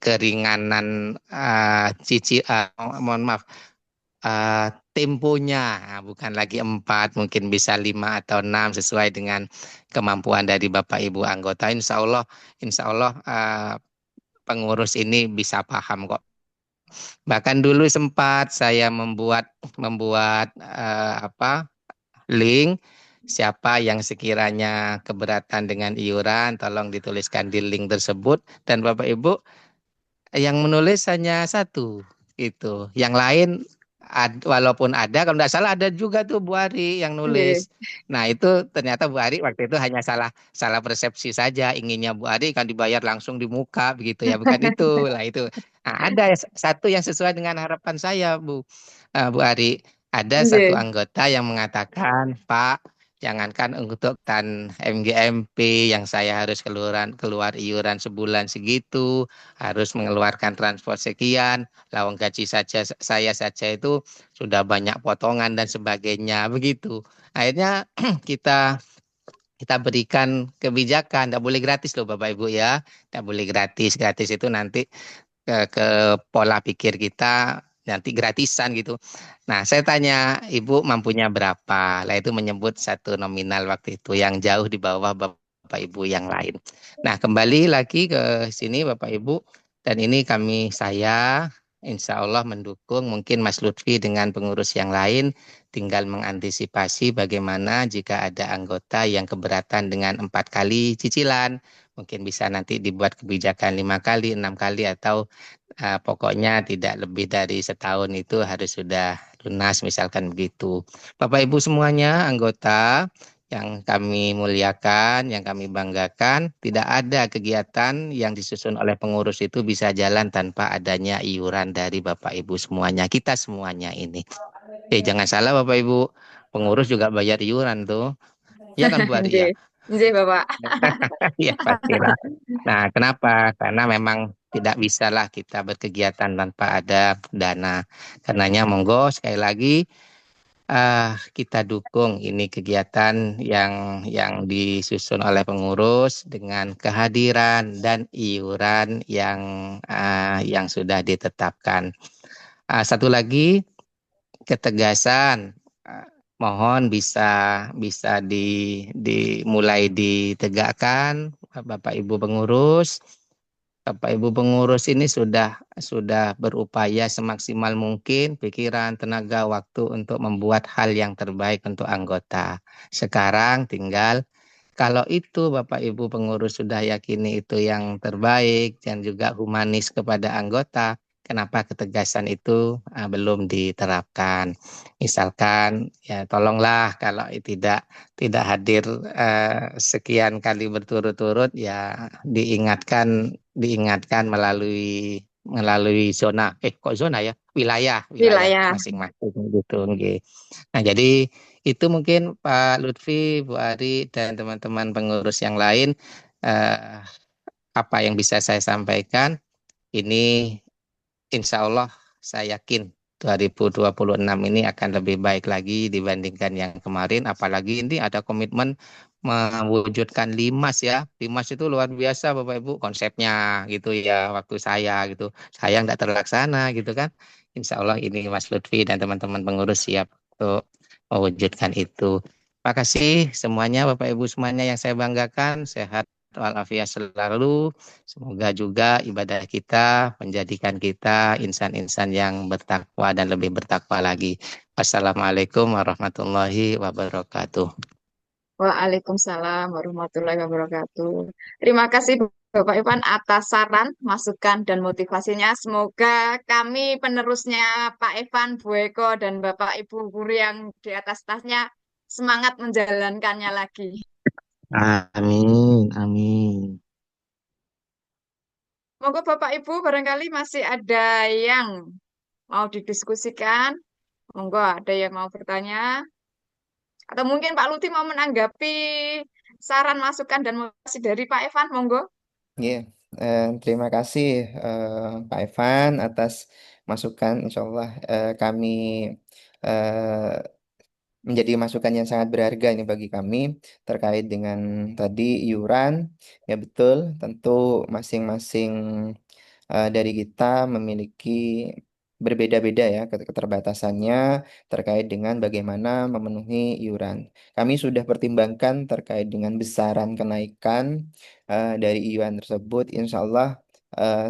keringanan cicil mohon maaf temponya. Nah, bukan lagi 4 mungkin bisa 5 atau 6 sesuai dengan kemampuan dari Bapak Ibu anggota. Insya Allah pengurus ini bisa paham kok. Bahkan dulu sempat saya membuat link, siapa yang sekiranya keberatan dengan iuran tolong dituliskan di link tersebut, dan Bapak Ibu yang menulis hanya satu itu. Yang lain walaupun ada, kalau tidak salah ada juga tuh Bu Ari yang Nggih. nulis. Nah itu ternyata Bu Ari waktu itu hanya salah persepsi saja. Inginnya Bu Ari kan dibayar langsung di muka begitu ya, bukan itu. Lah itu. Nah, ada satu yang sesuai dengan harapan saya Bu Ari. Ada satu Nggih. anggota yang mengatakan, Pak, jangankan untuk MGMP yang saya harus keluar iuran sebulan segitu, harus mengeluarkan transport sekian, lawang gaji saya saja itu sudah banyak potongan dan sebagainya begitu. Akhirnya kita kita berikan kebijakan, tidak boleh gratis loh Bapak Ibu ya, tidak boleh gratis. Gratis itu nanti ke pola pikir kita nanti gratisan gitu. Nah, saya tanya, Ibu mampunya berapa? Lah itu menyebut satu nominal waktu itu yang jauh di bawah Bapak Ibu yang lain. Nah, kembali lagi ke sini Bapak Ibu, dan ini saya insya Allah mendukung mungkin Mas Lutfi dengan pengurus yang lain tinggal mengantisipasi bagaimana jika ada anggota yang keberatan dengan 4 kali cicilan. Mungkin bisa nanti dibuat kebijakan 5 kali, 6 kali, atau pokoknya tidak lebih dari setahun itu harus sudah lunas misalkan begitu. Bapak Ibu semuanya anggota yang kami muliakan, yang kami banggakan, tidak ada kegiatan yang disusun oleh pengurus itu bisa jalan tanpa adanya iuran dari Bapak Ibu semuanya, kita semuanya ini. Jangan salah Bapak Ibu, pengurus juga bayar iuran tuh. Ya kan Bu Ari ya? Nggih. Nggih, Bapak. Ya pastilah. Nah, kenapa? Karena memang tidak bisalah kita berkegiatan tanpa ada dana. Karenanya monggo sekali lagi kita dukung ini kegiatan yang disusun oleh pengurus dengan kehadiran dan iuran yang sudah ditetapkan. Satu lagi ketegasan, mohon bisa dimulai ditegakkan Bapak Ibu pengurus. Bapak Ibu pengurus ini sudah berupaya semaksimal mungkin pikiran, tenaga, waktu untuk membuat hal yang terbaik untuk anggota. Sekarang tinggal kalau itu Bapak Ibu pengurus sudah yakini itu yang terbaik dan juga humanis kepada anggota, kenapa ketegasan itu belum diterapkan? Misalkan ya tolonglah kalau tidak hadir sekian kali berturut-turut ya diingatkan melalui zona kok zona ya wilayah Wilayah. masing-masing gitu nggih. Nah jadi itu mungkin Pak Lutfi, Bu Ari dan teman-teman pengurus yang lain eh, apa yang bisa saya sampaikan ini. Insya Allah saya yakin 2026 ini akan lebih baik lagi dibandingkan yang kemarin. Apalagi ini ada komitmen mewujudkan Limas ya. Limas itu luar biasa Bapak Ibu konsepnya gitu ya waktu saya gitu. Saya nggak terlaksana gitu kan. Insya Allah ini Mas Lutfi dan teman-teman pengurus siap untuk mewujudkan itu. Terima kasih semuanya Bapak Ibu semuanya yang saya banggakan. Sehat walafiat selalu. Semoga juga ibadah kita menjadikan kita insan-insan yang bertakwa dan lebih bertakwa lagi. Wassalamualaikum warahmatullahi wabarakatuh. Waalaikumsalam warahmatullahi wabarakatuh. Terima kasih Bapak Ivan atas saran, masukan, dan motivasinya. Semoga kami penerusnya Pak Evan, Bu Eko, dan Bapak Ibu guru yang di atas tasnya semangat menjalankannya lagi. Amin, amin. Monggo Bapak Ibu barangkali masih ada yang mau didiskusikan. Monggo ada yang mau bertanya. Atau mungkin Pak Luti mau menanggapi saran, masukan, dan motivasi dari Pak Evan. Monggo. Iya, terima kasih Pak Evan atas masukan. Insya Allah kami eh, menjadi masukan yang sangat berharga ini bagi kami terkait dengan tadi iuran. Ya betul, tentu masing-masing dari kita memiliki berbeda-beda ya keterbatasannya terkait dengan bagaimana memenuhi iuran. Kami sudah pertimbangkan terkait dengan besaran kenaikan dari iuran tersebut. Insya Allah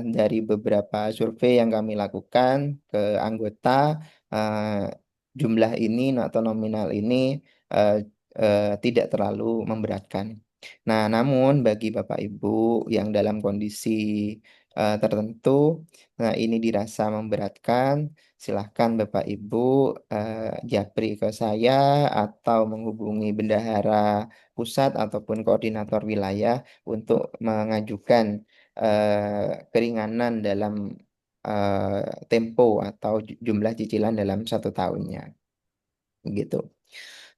dari beberapa survei yang kami lakukan ke anggota eh, jumlah ini atau nominal ini eh, tidak terlalu memberatkan. Nah, namun bagi Bapak Ibu yang dalam kondisi tertentu, nah ini dirasa memberatkan, silahkan Bapak Ibu japri ke saya atau menghubungi bendahara pusat ataupun koordinator wilayah untuk mengajukan keringanan dalam tempo atau jumlah cicilan dalam 1 tahunnya, gitu.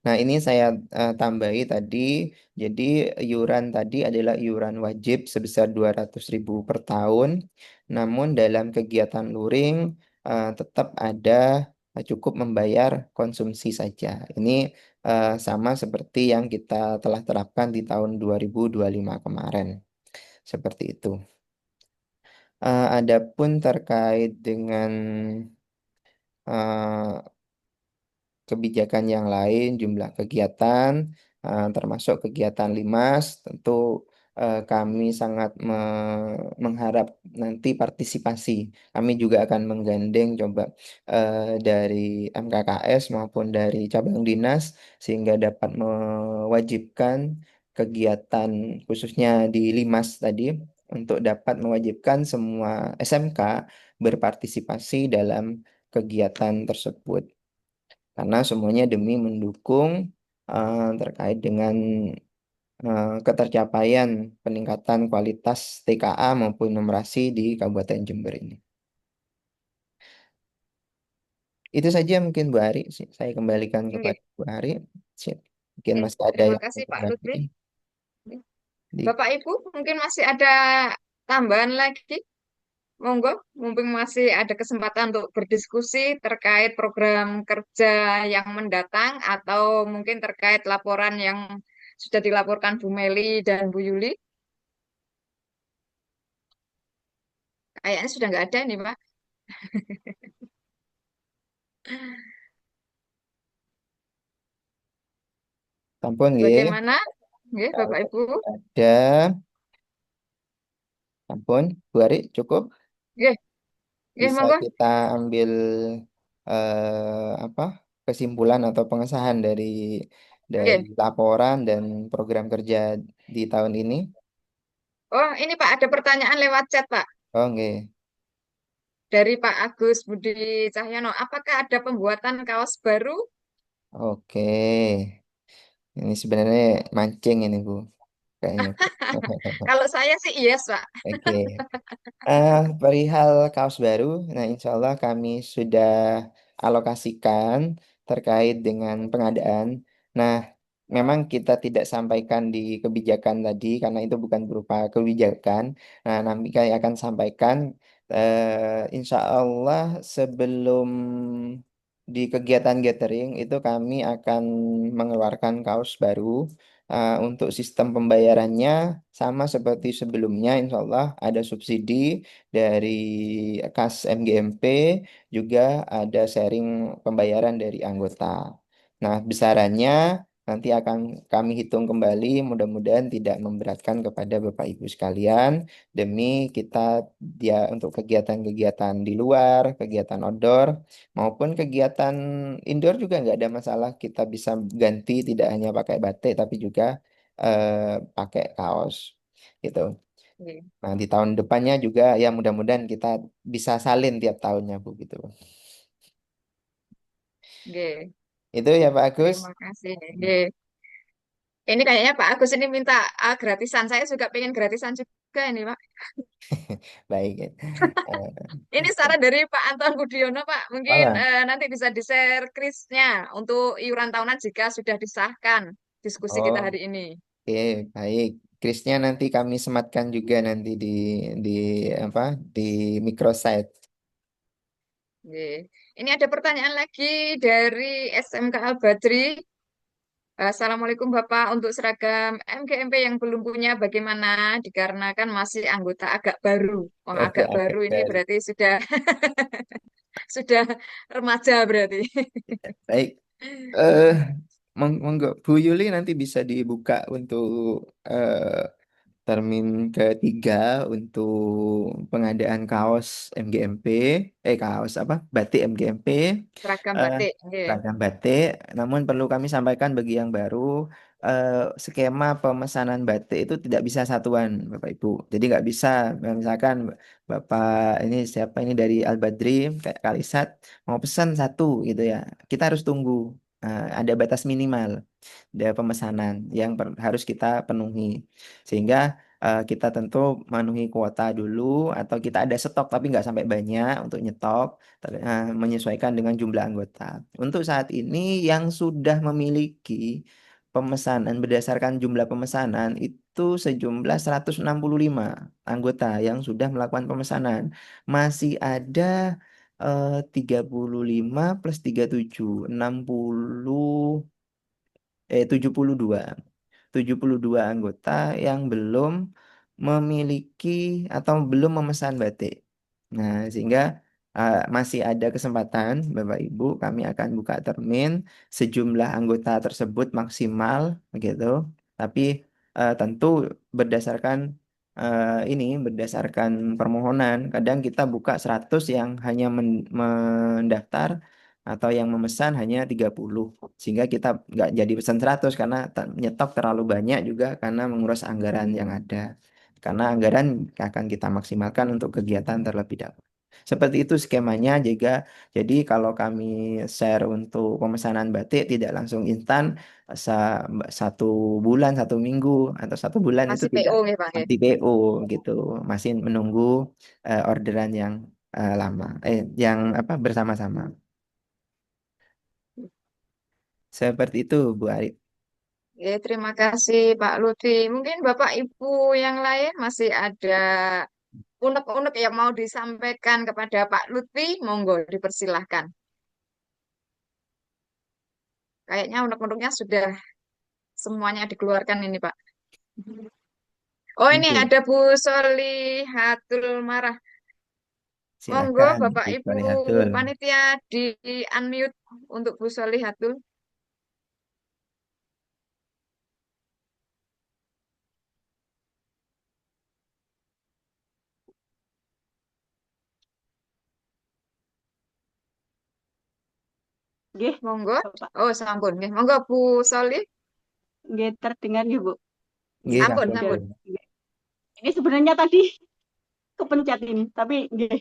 Nah, ini saya tambahi tadi. Jadi, iuran tadi adalah iuran wajib sebesar 200.000 per tahun. Namun, dalam kegiatan luring tetap ada cukup membayar konsumsi saja. Ini sama seperti yang kita telah terapkan di tahun 2025 kemarin. Seperti itu. Adapun terkait dengan eh, kebijakan yang lain, jumlah kegiatan, termasuk kegiatan Limas, tentu kami sangat mengharap nanti partisipasi. Kami juga akan menggandeng coba dari MKKS maupun dari cabang dinas sehingga dapat mewajibkan kegiatan khususnya di Limas tadi untuk dapat mewajibkan semua SMK berpartisipasi dalam kegiatan tersebut karena semuanya demi mendukung terkait dengan ketercapaian peningkatan kualitas TKA maupun numerasi di Kabupaten Jember ini. Itu saja mungkin Bu Ari. Saya kembalikan Oke, kepada Bu Ari. Mungkin oke. masih ada Terima yang kasih mau Pak lagi Lutfi. di Bapak Ibu, mungkin masih ada tambahan lagi. Monggo, mumpung masih ada kesempatan untuk berdiskusi terkait program kerja yang mendatang atau mungkin terkait laporan yang sudah dilaporkan Bu Meli dan Bu Yuli. Kayaknya sudah nggak ada nih, Pak. Sampun nggih. Bagaimana? Nggih, Bapak Kalau Ibu. ada sampun Bu Ari cukup Nggih, nggih, bisa monggo. kita ambil apa kesimpulan atau pengesahan dari Nggih. laporan dan program kerja di tahun ini. Oh, ini Pak, ada pertanyaan lewat chat, Pak. Oh, nggih. Dari Pak Agus Budi Cahyono. Apakah ada pembuatan kaos baru? Oke. Ini sebenarnya mancing ini, Bu. Kayaknya, Bu. Kalau saya sih yes, Pak. Oke. Perihal kaos baru, nah insya Allah kami sudah alokasikan terkait dengan pengadaan. Nah, memang kita tidak sampaikan di kebijakan tadi karena itu bukan berupa kebijakan. Nah, nanti kami akan sampaikan insya Allah sebelum di kegiatan gathering itu kami akan mengeluarkan kaos baru. Untuk sistem pembayarannya sama seperti sebelumnya, insya Allah ada subsidi dari kas MGMP, juga ada sharing pembayaran dari anggota. Nah, besarannya nanti akan kami hitung kembali, mudah-mudahan tidak memberatkan kepada Bapak Ibu sekalian, demi kita dia untuk kegiatan-kegiatan di luar, kegiatan outdoor, maupun kegiatan indoor juga nggak ada masalah. Kita bisa ganti tidak hanya pakai batik, tapi juga pakai kaos, gitu. Oke. Nah, di tahun depannya juga ya mudah-mudahan kita bisa salin tiap tahunnya, Bu, gitu. Oke. Itu ya Pak Agus. Terima kasih. Oke. Ini kayaknya Pak Agus ini minta gratisan. Saya juga pengen gratisan juga ini, Pak. Baik. Ini saran dari Pak Anton Budiono, Pak. Mungkin Malah. nanti bisa di-share krisnya untuk iuran tahunan jika sudah disahkan diskusi kita Oh, hari ini. oke, baik. Krisnya nanti kami sematkan juga nanti di apa di microsite. Oke. Ini ada pertanyaan lagi dari SMK Al Badri. Assalamualaikum Bapak, untuk seragam MGMP yang belum punya bagaimana? Dikarenakan masih anggota agak baru. Wah, Oke, agak agak baru ini baru. berarti sudah sudah remaja berarti. Baik. Eh, monggo Bu Yuli nanti bisa dibuka untuk termin ketiga untuk pengadaan kaos MGMP, kaos apa? Batik MGMP, Seragam eh, batik. Oke. seragam batik. Namun perlu kami sampaikan bagi yang baru, eh, skema pemesanan batik itu tidak bisa satuan, Bapak Ibu. Jadi nggak bisa, misalkan Bapak ini siapa ini dari Al Badri, kayak Kalisat mau pesan satu gitu ya, kita harus tunggu. Ada batas minimal dari pemesanan yang harus kita penuhi. Sehingga kita tentu memenuhi kuota dulu atau kita ada stok tapi nggak sampai banyak untuk nyetok, menyesuaikan dengan jumlah anggota. Untuk saat ini yang sudah memiliki pemesanan berdasarkan jumlah pemesanan itu sejumlah 165 anggota yang sudah melakukan pemesanan. Masih ada 35 plus 37, 60, 72. 72 anggota yang belum memiliki atau belum memesan batik. Nah, sehingga masih ada kesempatan, Bapak Ibu, kami akan buka termin sejumlah anggota tersebut maksimal, begitu. Tapi tentu berdasarkan berdasarkan permohonan. Kadang kita buka 100 yang hanya mendaftar atau yang memesan hanya 30. Sehingga kita nggak jadi pesan 100 karena nyetok terlalu banyak juga karena menguras anggaran yang ada. Karena anggaran akan kita maksimalkan untuk kegiatan terlebih dahulu. Seperti itu skemanya juga. Jadi kalau kami share untuk pemesanan batik tidak langsung instan, 1 bulan, 1 minggu atau 1 bulan itu Masih tidak, PO nih Pak. Ya. nanti PO gitu. Masih menunggu orderan yang lama, yang apa bersama-sama. Seperti itu, Bu Ari. Oke, terima kasih Pak Lutfi. Mungkin Bapak Ibu yang lain masih ada unek-unek yang mau disampaikan kepada Pak Lutfi, monggo dipersilahkan. Kayaknya unek-uneknya sudah semuanya dikeluarkan ini Pak. Oh ini Oke, ada Bu Solihatul Marah. Monggo silakan Bapak Bu Ibu Solihatul. panitia di unmute untuk Bu Solihatul. Nggih, Monggo. Bapak. Oh sampun. Nggih. Monggo Bu Soli. Nggih, terdengar nggih, Bu. Nggih, Sampun, sampun. sampun. Nggih. Ini sebenarnya tadi kepencet ini, tapi nggih,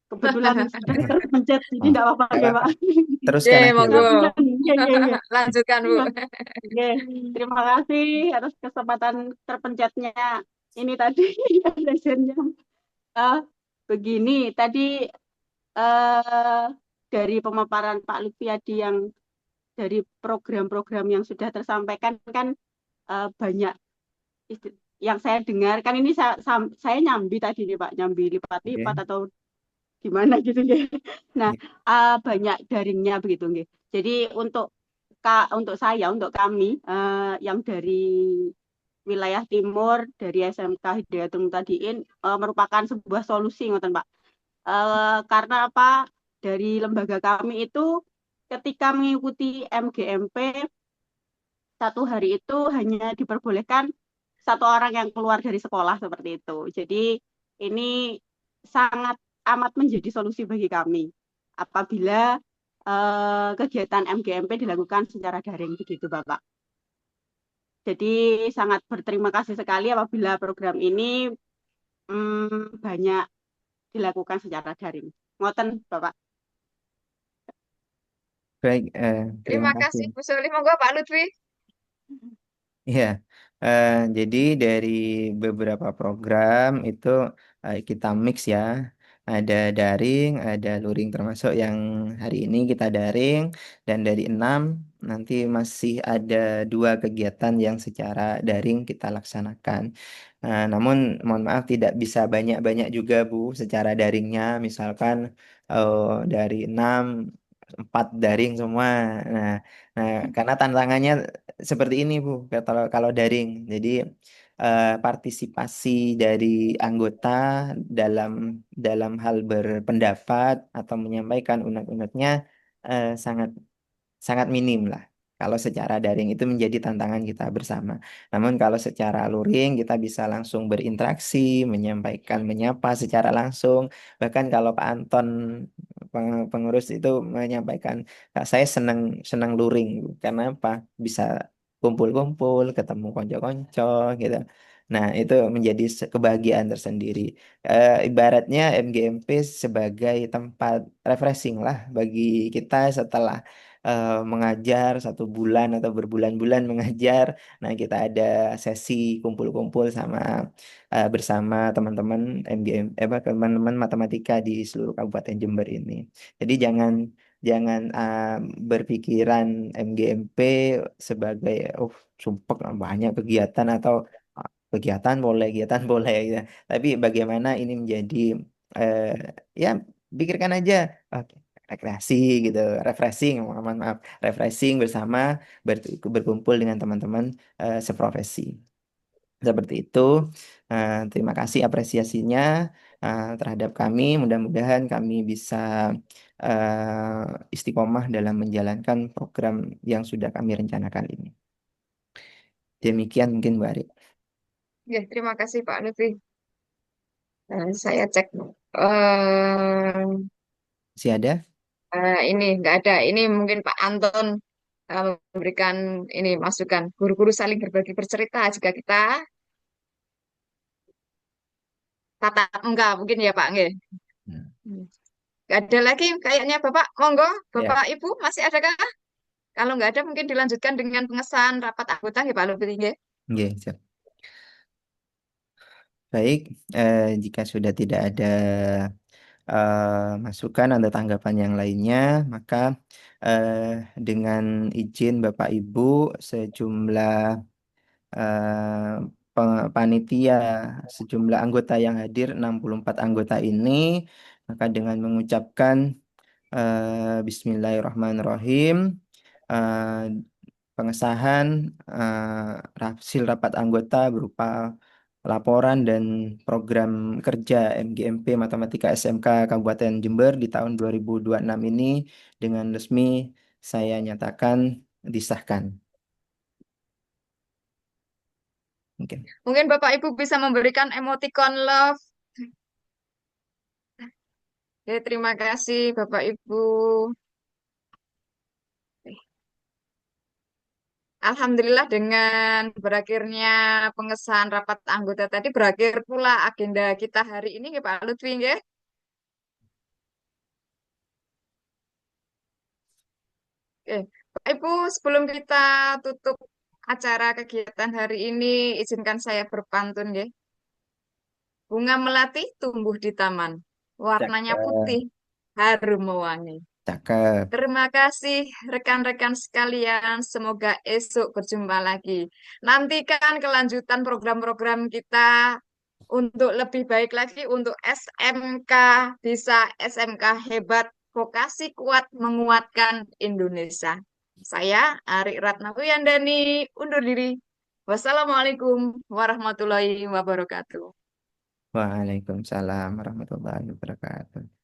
kebetulan sudah terpencet, jadi Oh, tidak apa-apa nggak nggih, Pak. apa-apa. Teruskan Oke, aja, Bu. monggo. Nggih, nggih, nggih. Lanjutkan Bu. Nggih, terima kasih atas kesempatan terpencetnya ini tadi lesennya. Eh, begini, tadi eh, dari pemaparan Pak Lutfiadi yang dari program-program yang sudah tersampaikan kan banyak yang saya dengar kan ini saya nyambi tadi nih Pak, nyambi lipat-lipat Oke. atau gimana gitu ya. Nah, Iya. banyak daringnya begitu nggih. Jadi untuk saya, untuk kami yang dari wilayah timur dari SMK Hidayatul Muhtadiin merupakan sebuah solusi ngoten Pak. Karena apa? Dari lembaga kami itu ketika mengikuti MGMP satu hari itu hanya diperbolehkan satu orang yang keluar dari sekolah seperti itu. Jadi ini sangat amat menjadi solusi bagi kami apabila kegiatan MGMP dilakukan secara daring begitu, Bapak. Jadi sangat berterima kasih sekali apabila program ini banyak dilakukan secara daring. Ngoten, Bapak. Baik, terima Terima kasih. kasih Bu Soli. Monggo Pak Lutfi. Ya, jadi dari beberapa program itu kita mix ya. Ada daring, ada luring termasuk yang hari ini kita daring. Dan dari 6 nanti masih ada 2 kegiatan yang secara daring kita laksanakan. Namun mohon maaf tidak bisa banyak-banyak juga Bu secara daringnya. Misalkan dari 6 4 daring semua. Nah, karena tantangannya seperti ini Bu, kalau kalau daring. Jadi partisipasi dari anggota dalam dalam hal berpendapat atau menyampaikan unek-uneknya sangat sangat minim lah. Kalau secara daring itu menjadi tantangan kita bersama. Namun kalau secara luring kita bisa langsung berinteraksi, menyampaikan, menyapa secara langsung. Bahkan kalau Pak Anton pengurus itu menyampaikan, "Kak, saya senang senang luring Bu." Karena apa? Bisa kumpul-kumpul, ketemu konco-konco gitu. Nah, itu menjadi kebahagiaan tersendiri. Ibaratnya MGMP sebagai tempat refreshing lah bagi kita setelah mengajar 1 bulan atau berbulan-bulan mengajar. Nah, kita ada sesi kumpul-kumpul sama bersama teman-teman MGM, teman-teman matematika di seluruh Kabupaten Jember ini. Jadi jangan berpikiran MGMP sebagai sumpek banyak kegiatan atau kegiatan boleh ya. Tapi bagaimana ini menjadi eh, ya pikirkan aja oke, rekreasi gitu, refreshing, mohon maaf, refreshing bersama berkumpul dengan teman-teman seprofesi. Seperti itu. Terima kasih apresiasinya terhadap kami. Mudah-mudahan kami bisa istiqomah dalam menjalankan program yang sudah kami rencanakan ini. Demikian mungkin Bu Ari. Ya, terima kasih Pak Lutfi. Saya cek. eh Masih ada? ini nggak ada. Ini mungkin Pak Anton memberikan ini masukan. Guru-guru saling berbagi bercerita jika kita tatap enggak mungkin ya Pak nggih. Hmm. Nggak ada lagi kayaknya Bapak. Monggo, Ya, Bapak Ibu masih adakah? Kalau nggak ada mungkin dilanjutkan dengan pengesahan rapat anggota ya Pak Lutfi nggih. oke, siap. Baik, jika sudah tidak ada masukan atau tanggapan yang lainnya, maka eh, dengan izin Bapak Ibu sejumlah panitia, sejumlah anggota yang hadir 64 anggota ini, maka dengan mengucapkan Bismillahirrahmanirrahim, eh, pengesahan hasil rapat anggota berupa laporan dan program kerja MGMP Matematika SMK Kabupaten Jember di tahun 2026 ini dengan resmi saya nyatakan disahkan. Mungkin. Mungkin Bapak Ibu bisa memberikan emoticon love. Ya, terima kasih Bapak Ibu. Alhamdulillah dengan berakhirnya pengesahan rapat anggota tadi berakhir pula agenda kita hari ini ya Pak Lutfi nggih. Oke, Pak Ibu sebelum kita tutup acara kegiatan hari ini izinkan saya berpantun nggih. Bunga melati tumbuh di taman. Warnanya Cakep, putih, harum mewangi. cakep. Terima kasih rekan-rekan sekalian. Semoga esok berjumpa lagi. Nantikan kelanjutan program-program kita untuk lebih baik lagi untuk SMK bisa SMK hebat, vokasi kuat menguatkan Indonesia. Saya Ari Ratnawiyandani undur diri. Wassalamualaikum warahmatullahi wabarakatuh. Waalaikumsalam warahmatullahi wabarakatuh.